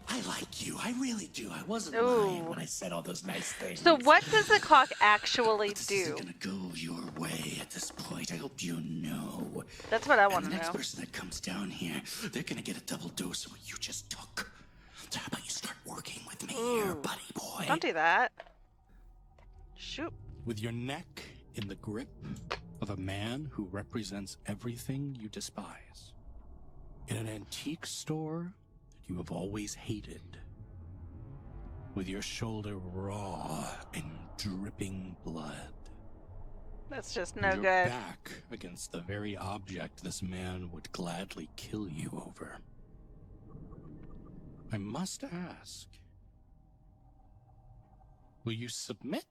I like you. I really do. I wasn't lying Ooh. when I said all those nice things. So what does the clock actually This do? isn't gonna go your way at this point. I hope you know. That's what I And want the to next know. person that comes down here, they're gonna get a double dose of what you just took. So how about you start working with me here, Ooh. buddy boy? Don't do that. Shoot. With your neck in the grip of a man who represents everything you despise. In an antique store that you have always hated. With your shoulder raw and dripping blood. That's just no You're good. back against the very object this man would gladly kill you over. I must ask, will you submit?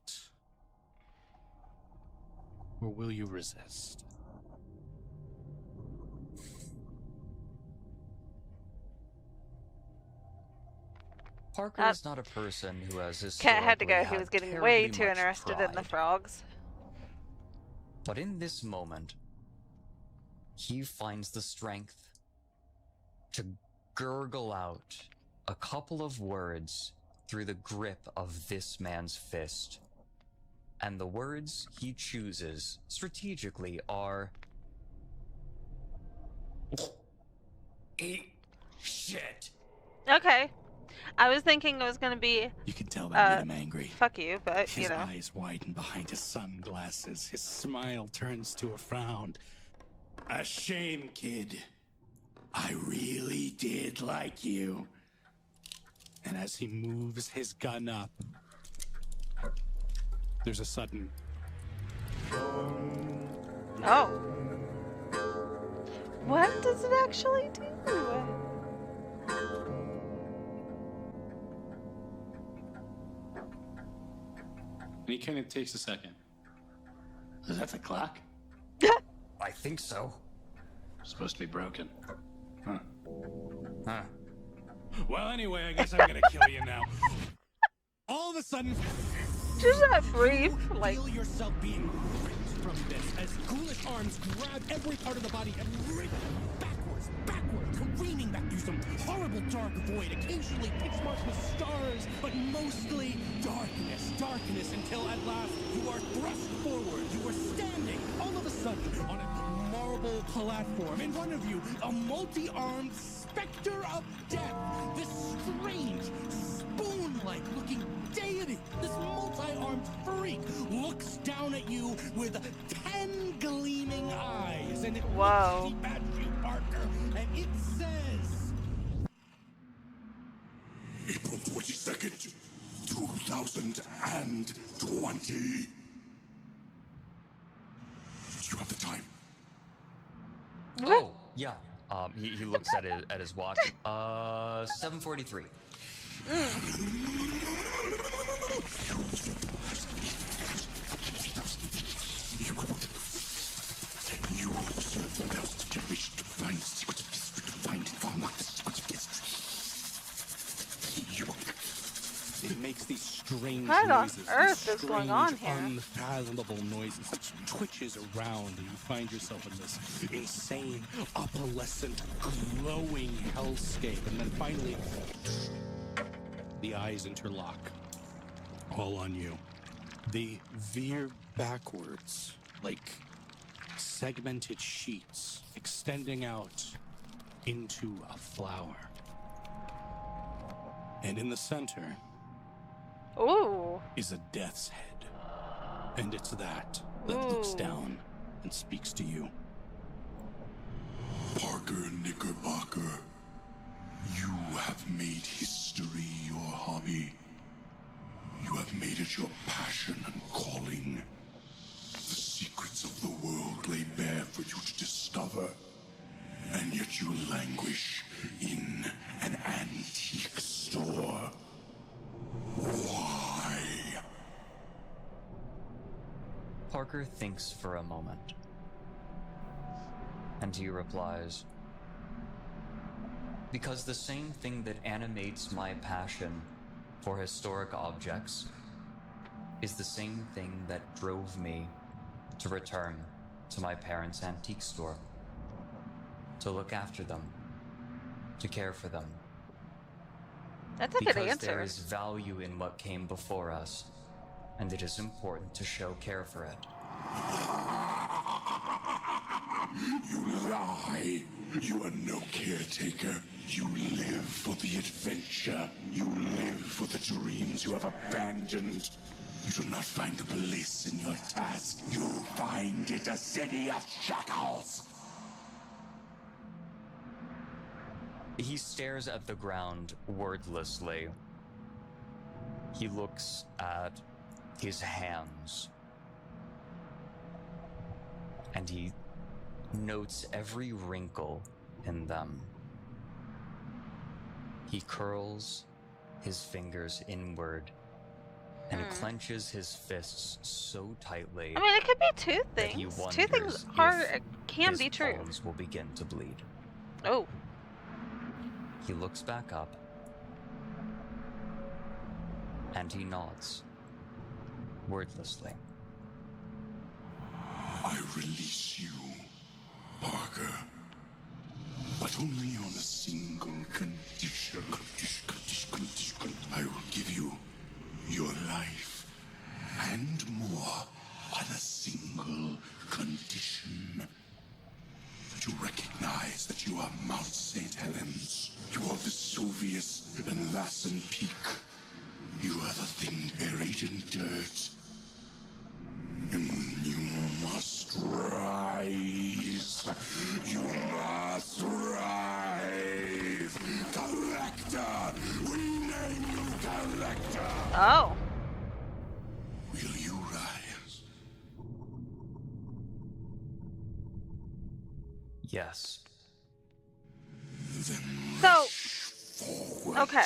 Or will you resist? Parker is not a person who has Cat had to go. historically He was had getting way terribly too much interested in the pride. frogs. But in this moment, he finds the strength to gurgle out a couple of words through the grip of this man's fist. And the words he chooses strategically are... Eat shit. Okay. I was thinking it was gonna be You can tell that made him angry. fuck you, but His you know. eyes widen behind his sunglasses. His smile turns to a frown. A shame, kid. I really did like you. And as he moves his gun up, there's a sudden... Oh. What does it actually do? And he kind of takes a second. Is that the clock? I think so. Supposed to be broken. Huh. Huh. Well, anyway, I guess I'm gonna kill you now. All of a sudden, Just that brief, like, feel yourself being ripped from this as ghoulish arms grab every part of the body and rip backwards, careening back through some horrible dark void, occasionally pitch marked with stars, but mostly darkness until at last you are thrust forward. You are standing all of a sudden on a marble platform. In front of you, a multi-armed specter of death. This strange, spoon-like looking deity, this multi-armed freak, looks down at you with 10 gleaming eyes, and it Whoa. looks deep at you, Parker, and it says... April 22nd, 2020. You have the time. Oh, yeah. He looks at his watch. 7:43. You observe the last generation to find the secret of history, to find and find out the secret of history. It makes these strange What on noises. earth these is going strange, on here? unfathomable noises. Such twitches around, and you find yourself in this insane, opalescent, glowing hellscape. And then finally, the eyes interlock, all on you. They veer backwards, like segmented sheets extending out into a flower. And in the center ooh. is a death's head. And it's that looks Ooh. down and speaks to you. Parker Knickerbocker, you have made history your hobby. You have made it your passion and calling. The secrets of the world lay bare for you to discover, and yet you languish in an antique store. Why? Parker thinks for a moment. And he replies, because the same thing that animates my passion for historic objects is the same thing that drove me to return to my parents' antique store, to look after them, to care for them. That's a good Because answer. there is value in what came before us, and it is important to show care for it. You lie. You are no caretaker. You live for the adventure. You live for the dreams you have abandoned. You do not find the bliss in your task. You find it a city of shackles. He stares at the ground wordlessly. He looks at his hands. and he notes every wrinkle in them. He curls his fingers inward and clenches his fists so tightly I mean, it could be two that he things. wonders Two things can his be true. palms will begin to bleed. Oh. He looks back up and he nods wordlessly. I release you, Parker, but only on a single condition. I will give you your life and more on a single condition. To recognize that you are Mount St. Helens. You are Vesuvius and Lassen Peak. You are the thing buried in dirt. And you must rise. You must rise. Collector! We name you Collector! Oh. Will you rise? Yes. Then So, forward. okay.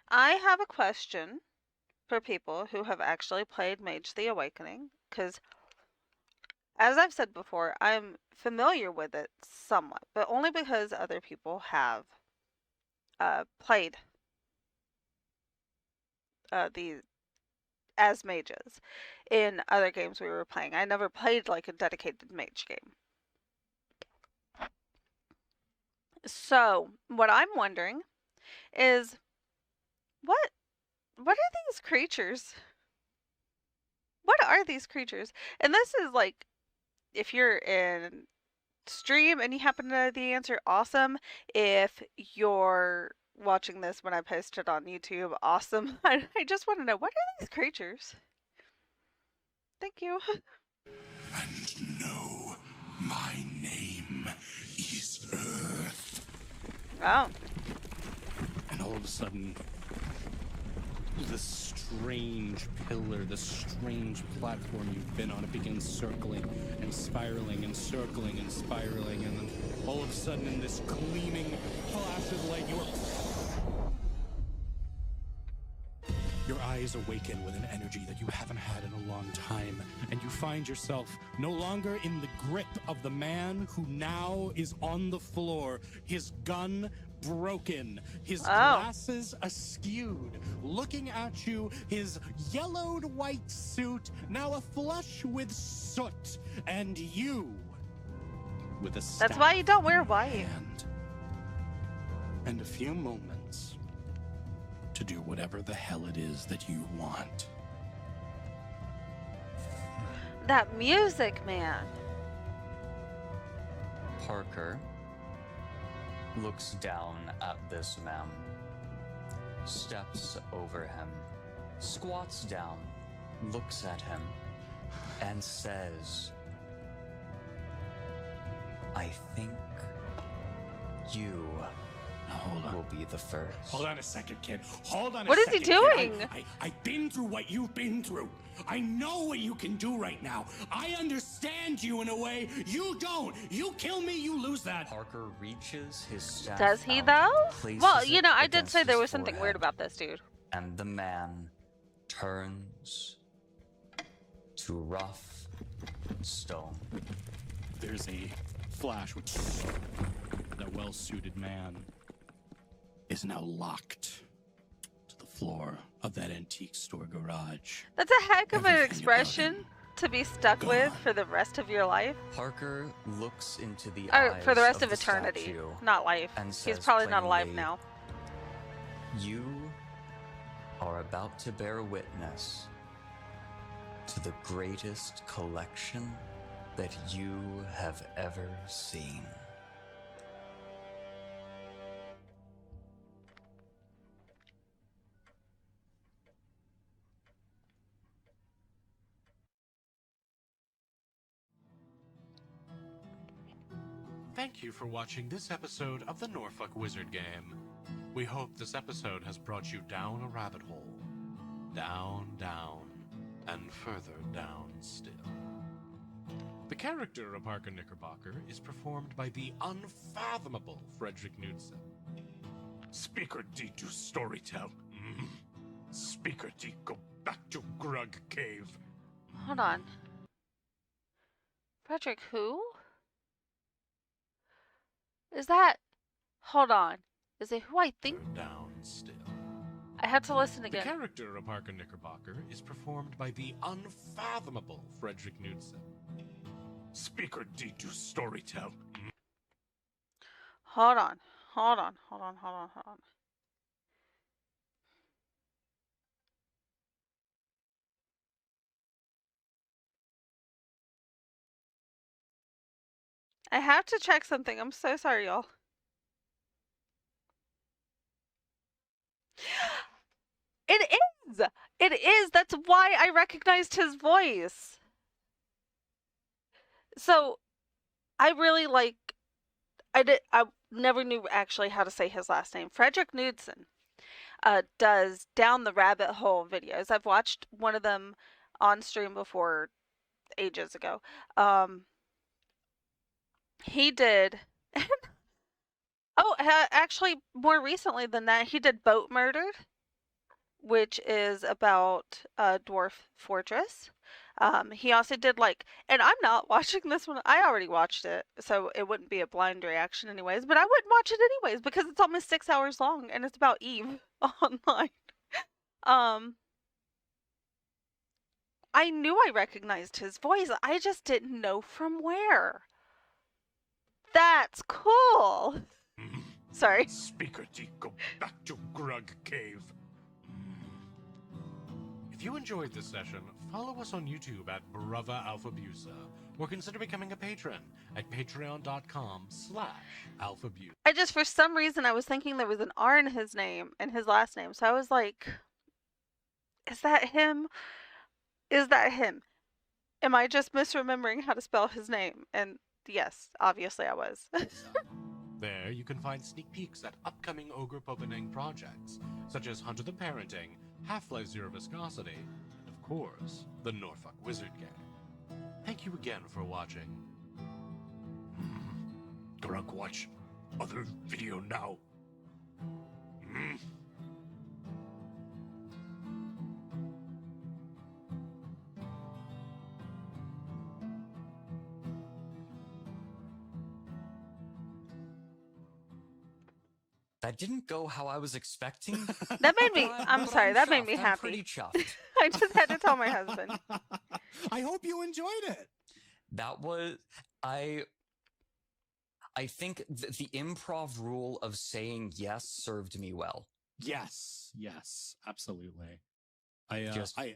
I have a question for people who have actually played Mage the Awakening, because, as I've said before, I'm familiar with it somewhat, but only because other people have played the as mages in other games we were playing. I never played like a dedicated mage game. So, what I'm wondering is what are these creatures? What are these creatures? And this is like, if you're in stream and you happen to know the answer, awesome. If you're watching this when I post it on YouTube, awesome. I just want to know, what are these creatures? Thank you. And know my name is Earth. Oh. And all of a sudden, this strange pillar, this strange platform you've been on, it begins circling and spiraling and circling and spiraling, and then all of a sudden, in this gleaming flash of light, your eyes awaken with an energy that you haven't had in a long time, and you find yourself no longer in the grip of the man who now is on the floor, his gun broken, his glasses askewed, looking at you, his yellowed white suit now aflush with soot, and you with a staff That's why you don't wear in white. hand, and a few moments to do whatever the hell it is that you want. That music, man. Parker looks down at this man, steps over him, squats down, looks at him, and says, I think you will be the first. Hold on a second, kid. Hold on a second. What is he doing? I've been through what you've been through. I know what you can do right now. I understand you in a way you don't. You kill me, you lose that. Parker reaches his staff Does he out, though? places Well, you know, it I did against say there his was something weird forehead, about this dude. and the man turns to rough stone. There's a flash which that well-suited man is now locked to the floor of that antique store garage. That's a heck of an Everything about expression him to be stuck with for the rest of your life. Parker looks into the Or eyes for the rest of the eternity, statue not life. and He's says probably not alive plainly, now. You are about to bear witness to the greatest collection that you have ever seen. Thank you for watching this episode of the Norfolk Wizard Game. We hope this episode has brought you down a rabbit hole. Down, down, and further down still. The character of Parker Knickerbocker is performed by the unfathomable Frederick Knudsen. Speaker D to storytell. Speaker D go back to Grug Cave. Hold on. Frederick who? Is that... Hold on. Is it who I think? Down still. I have to listen The again. character of Parker Knickerbocker is performed by the unfathomable Frederick Knudsen. Speaker D to storytell. Hold on. I have to check something. I'm so sorry, y'all. It is! It is! That's why I recognized his voice. So, I really like... I never knew actually how to say his last name. Frederick Knudsen does Down the Rabbit Hole videos. I've watched one of them on stream before ages ago. He did... Oh, actually, more recently than that, he did Boat Murdered, which is about a dwarf fortress. He also did and I'm not watching this one. I already watched it, so it wouldn't be a blind reaction anyways, but I wouldn't watch it anyways because it's almost 6 hours long and it's about Eve online. I knew I recognized his voice. I just didn't know from where. That's cool. Sorry. Speaker D go back to Grug Cave. If you enjoyed this session, follow us on YouTube at Bruva Alfabusa, or consider becoming a patron at patreon.com/Alfabusa. For some reason, I was thinking there was an R in his name and his last name, so I was like, is that him? Is that him? Am I just misremembering how to spell his name? And yes, obviously I was. There, you can find sneak peeks at upcoming Ogre Popenang projects, such as Hunter the Parenting, Half-Life Zero Viscosity, and of course, the Norfolk Wizard Game. Thank you again for watching. Grug watch other video now. That didn't go how I was expecting. That made me, I'm sorry, that made me I'm happy. pretty chuffed. I just had to tell my husband. I hope you enjoyed it. That was I think the improv rule of saying yes served me well. Yes, absolutely. I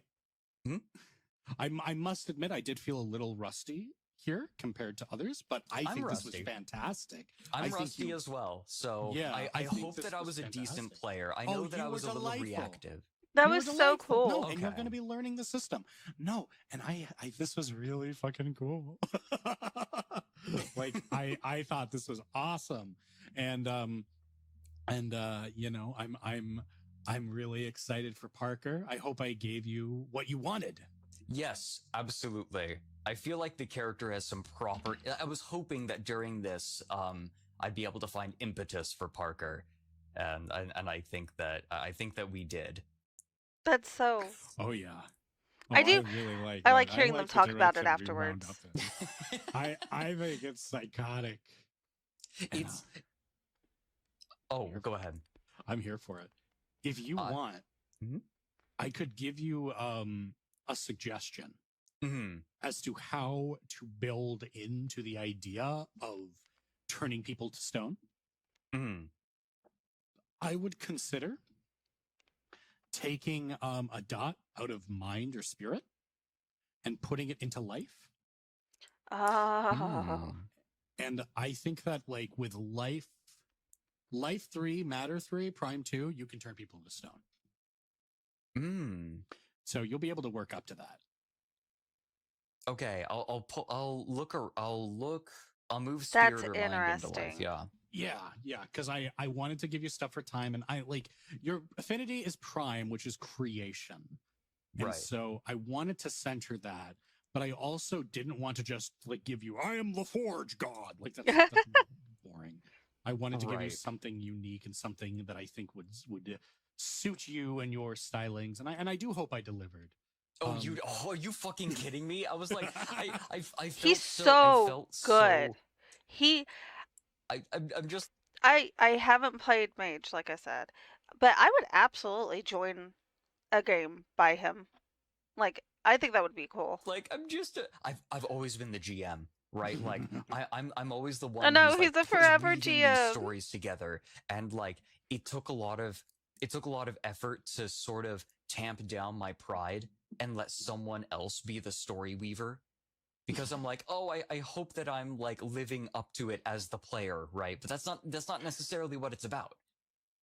must admit I did feel a little rusty here compared to others, but I think this was fantastic. I'm rusty as well, so yeah, I hope that I was a decent player. I know that I was a little reactive. That was so cool. No, and you're going to be learning the system. No, and I this was really fucking cool. I thought this was awesome, and you know, I'm really excited for Parker. I hope I gave you what you wanted. Yes, absolutely. I feel like the character has some proper... I was hoping that during this, I'd be able to find impetus for Parker, and I think that we did. That's so... Oh, yeah. Oh, I do. I like hearing them talk about it afterwards. I think it's psychotic. It's... Oh, go ahead. I'm here for it. If you want, I could give you a suggestion as to how to build into the idea of turning people to stone. I would consider taking a dot out of mind or spirit and putting it into life. Oh. And I think that with life 3, matter 3, prime 2, you can turn people into stone. So you'll be able to work up to that. Okay, I'll move spirit That's or mind into life. interesting. Yeah, because I wanted to give you stuff for time, and your affinity is prime, which is creation. And right. So I wanted to center that, but I also didn't want to just like give you, I am the Forge God. Like that's boring. I wanted to give you something unique and something that I think would suit you and your stylings, and I do hope I delivered. Oh, are you fucking kidding me? I was like, I felt He's so, I felt good. So, I'm just. I haven't played Mage, like I said, but I would absolutely join a game by him. Like, I think that would be cool. Like, I've always been the GM, right? Like, I'm always the one. I know, who's, he's like, a forever weaving GM. these stories together, and like, it took a lot of effort to sort of tamp down my pride and let someone else be the story weaver. Because I'm like, oh, I hope that I'm like living up to it as the player, right? But that's not necessarily what it's about.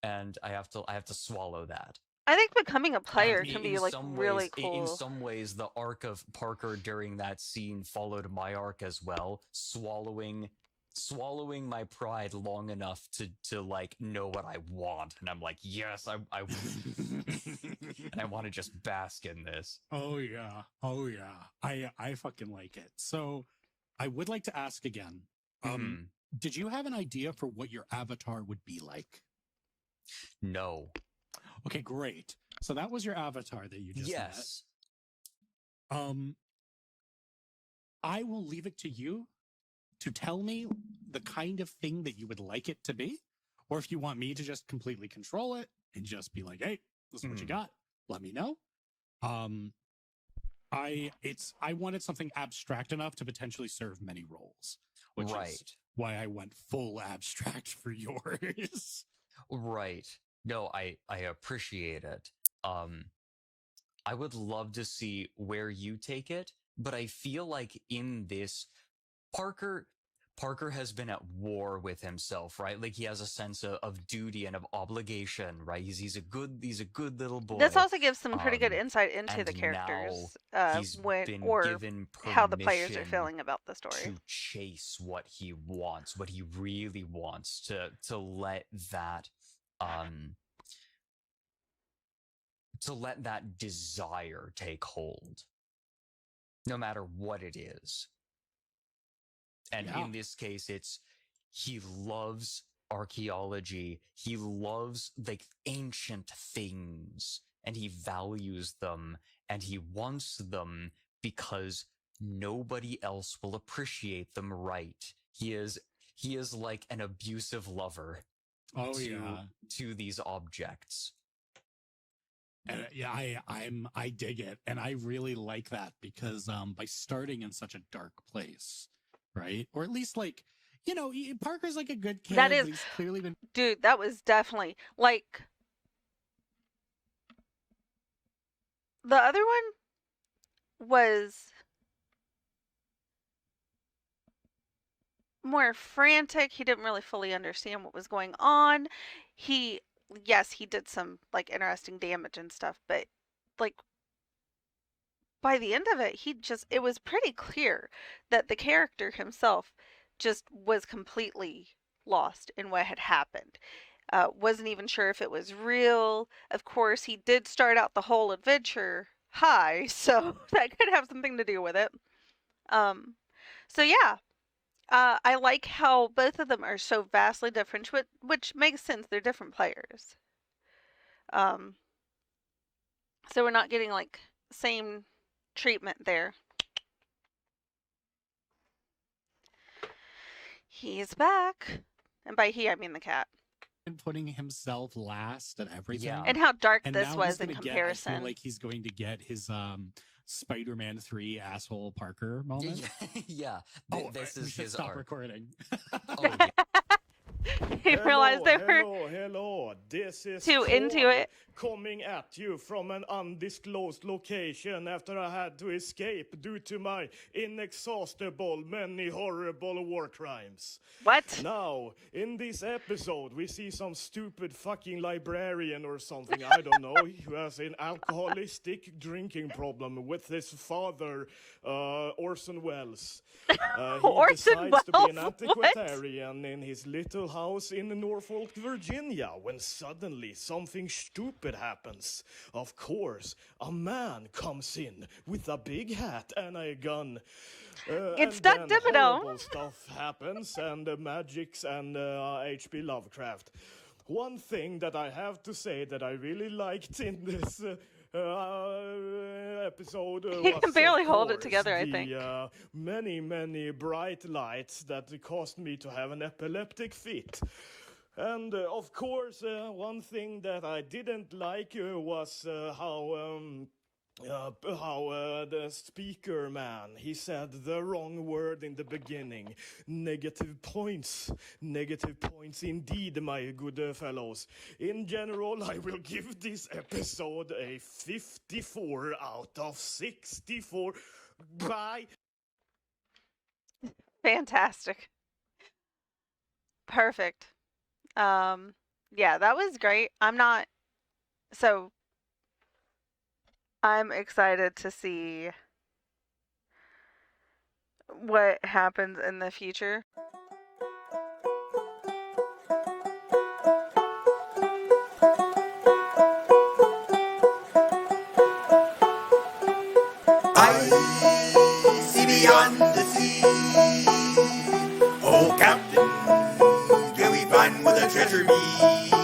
And I have to swallow that. I think becoming a player And can be like really cool. In some ways, the arc of Parker during that scene followed my arc as well, swallowing my pride long enough to like know what I want, and I'm like, yes, I and I want to just bask in this. Oh yeah, I fucking like it. So I would like to ask again. Did you have an idea for what your avatar would be like? No. Okay, great. So that was your avatar that you just yes. met. I will leave it to you to tell me the kind of thing that you would like it to be, or if you want me to just completely control it and just be like, hey, this is what you got, let me know. I wanted something abstract enough to potentially serve many roles, which is why I went full abstract for yours. Right. No, I appreciate it. I would love to see where you take it, but I feel like in this, Parker has been at war with himself, right? Like he has a sense of duty and of obligation, right? He's a good little boy. This also gives some pretty good insight into the characters, how the players are feeling about the story. To chase what he wants, what he really wants, to let that desire take hold, no matter what it is. And in this case, he loves archaeology. He loves like ancient things, and he values them, and he wants them because nobody else will appreciate them right. He is like an abusive lover. To these objects. And I dig it, and I really like that because by starting in such a dark place, right? Or at least like, you know, Parker's like a good kid. That is, he's clearly been. Dude, that was definitely like the other one was more frantic. He didn't really fully understand what was going on. Yes, he did some like interesting damage and stuff, but like by the end of it, it was pretty clear that the character himself just was completely lost in what had happened. Wasn't even sure if it was real. Of course, he did start out the whole adventure high, so that could have something to do with it. So yeah, I like how both of them are so vastly different, which makes sense. They're different players. So we're not getting like same treatment there. He's back. And by he, I mean the cat. And putting himself last at everything. Yeah. And how dark and this was in comparison. I feel like he's going to get his Spider-Man 3 asshole Parker moment. Yeah. This is his stop arc. recording. Yeah. He realized they were Hello. This is too into it. Coming at you from an undisclosed location after I had to escape due to my inexhaustible many horrible war crimes. What? Now, in this episode, we see some stupid fucking librarian or something, I don't know, who has an alcoholistic drinking problem with his father, Orson Welles. He Orson decides to be an Welles? antiquarian in his little house in Norfolk, Virginia, when suddenly something stupid happens. Of course, a man comes in with a big hat and a gun. Get stuck, and then Thibodeau. horrible stuff happens, and magics and H.P. Lovecraft. One thing that I have to say that I really liked in this episode He was, can barely of hold it course, together, I the, think. many bright lights that caused me to have an epileptic fit. And of course, one thing that I didn't like was how the speaker man, he said the wrong word in the beginning. Negative points indeed, my good fellows. In general, I will give this episode a 54 out of 64. Bye. Fantastic. Perfect. Yeah, that was great. I'm excited to see what happens in the future. I see beyond the sea. Oh, Captain, can we find where the treasure be?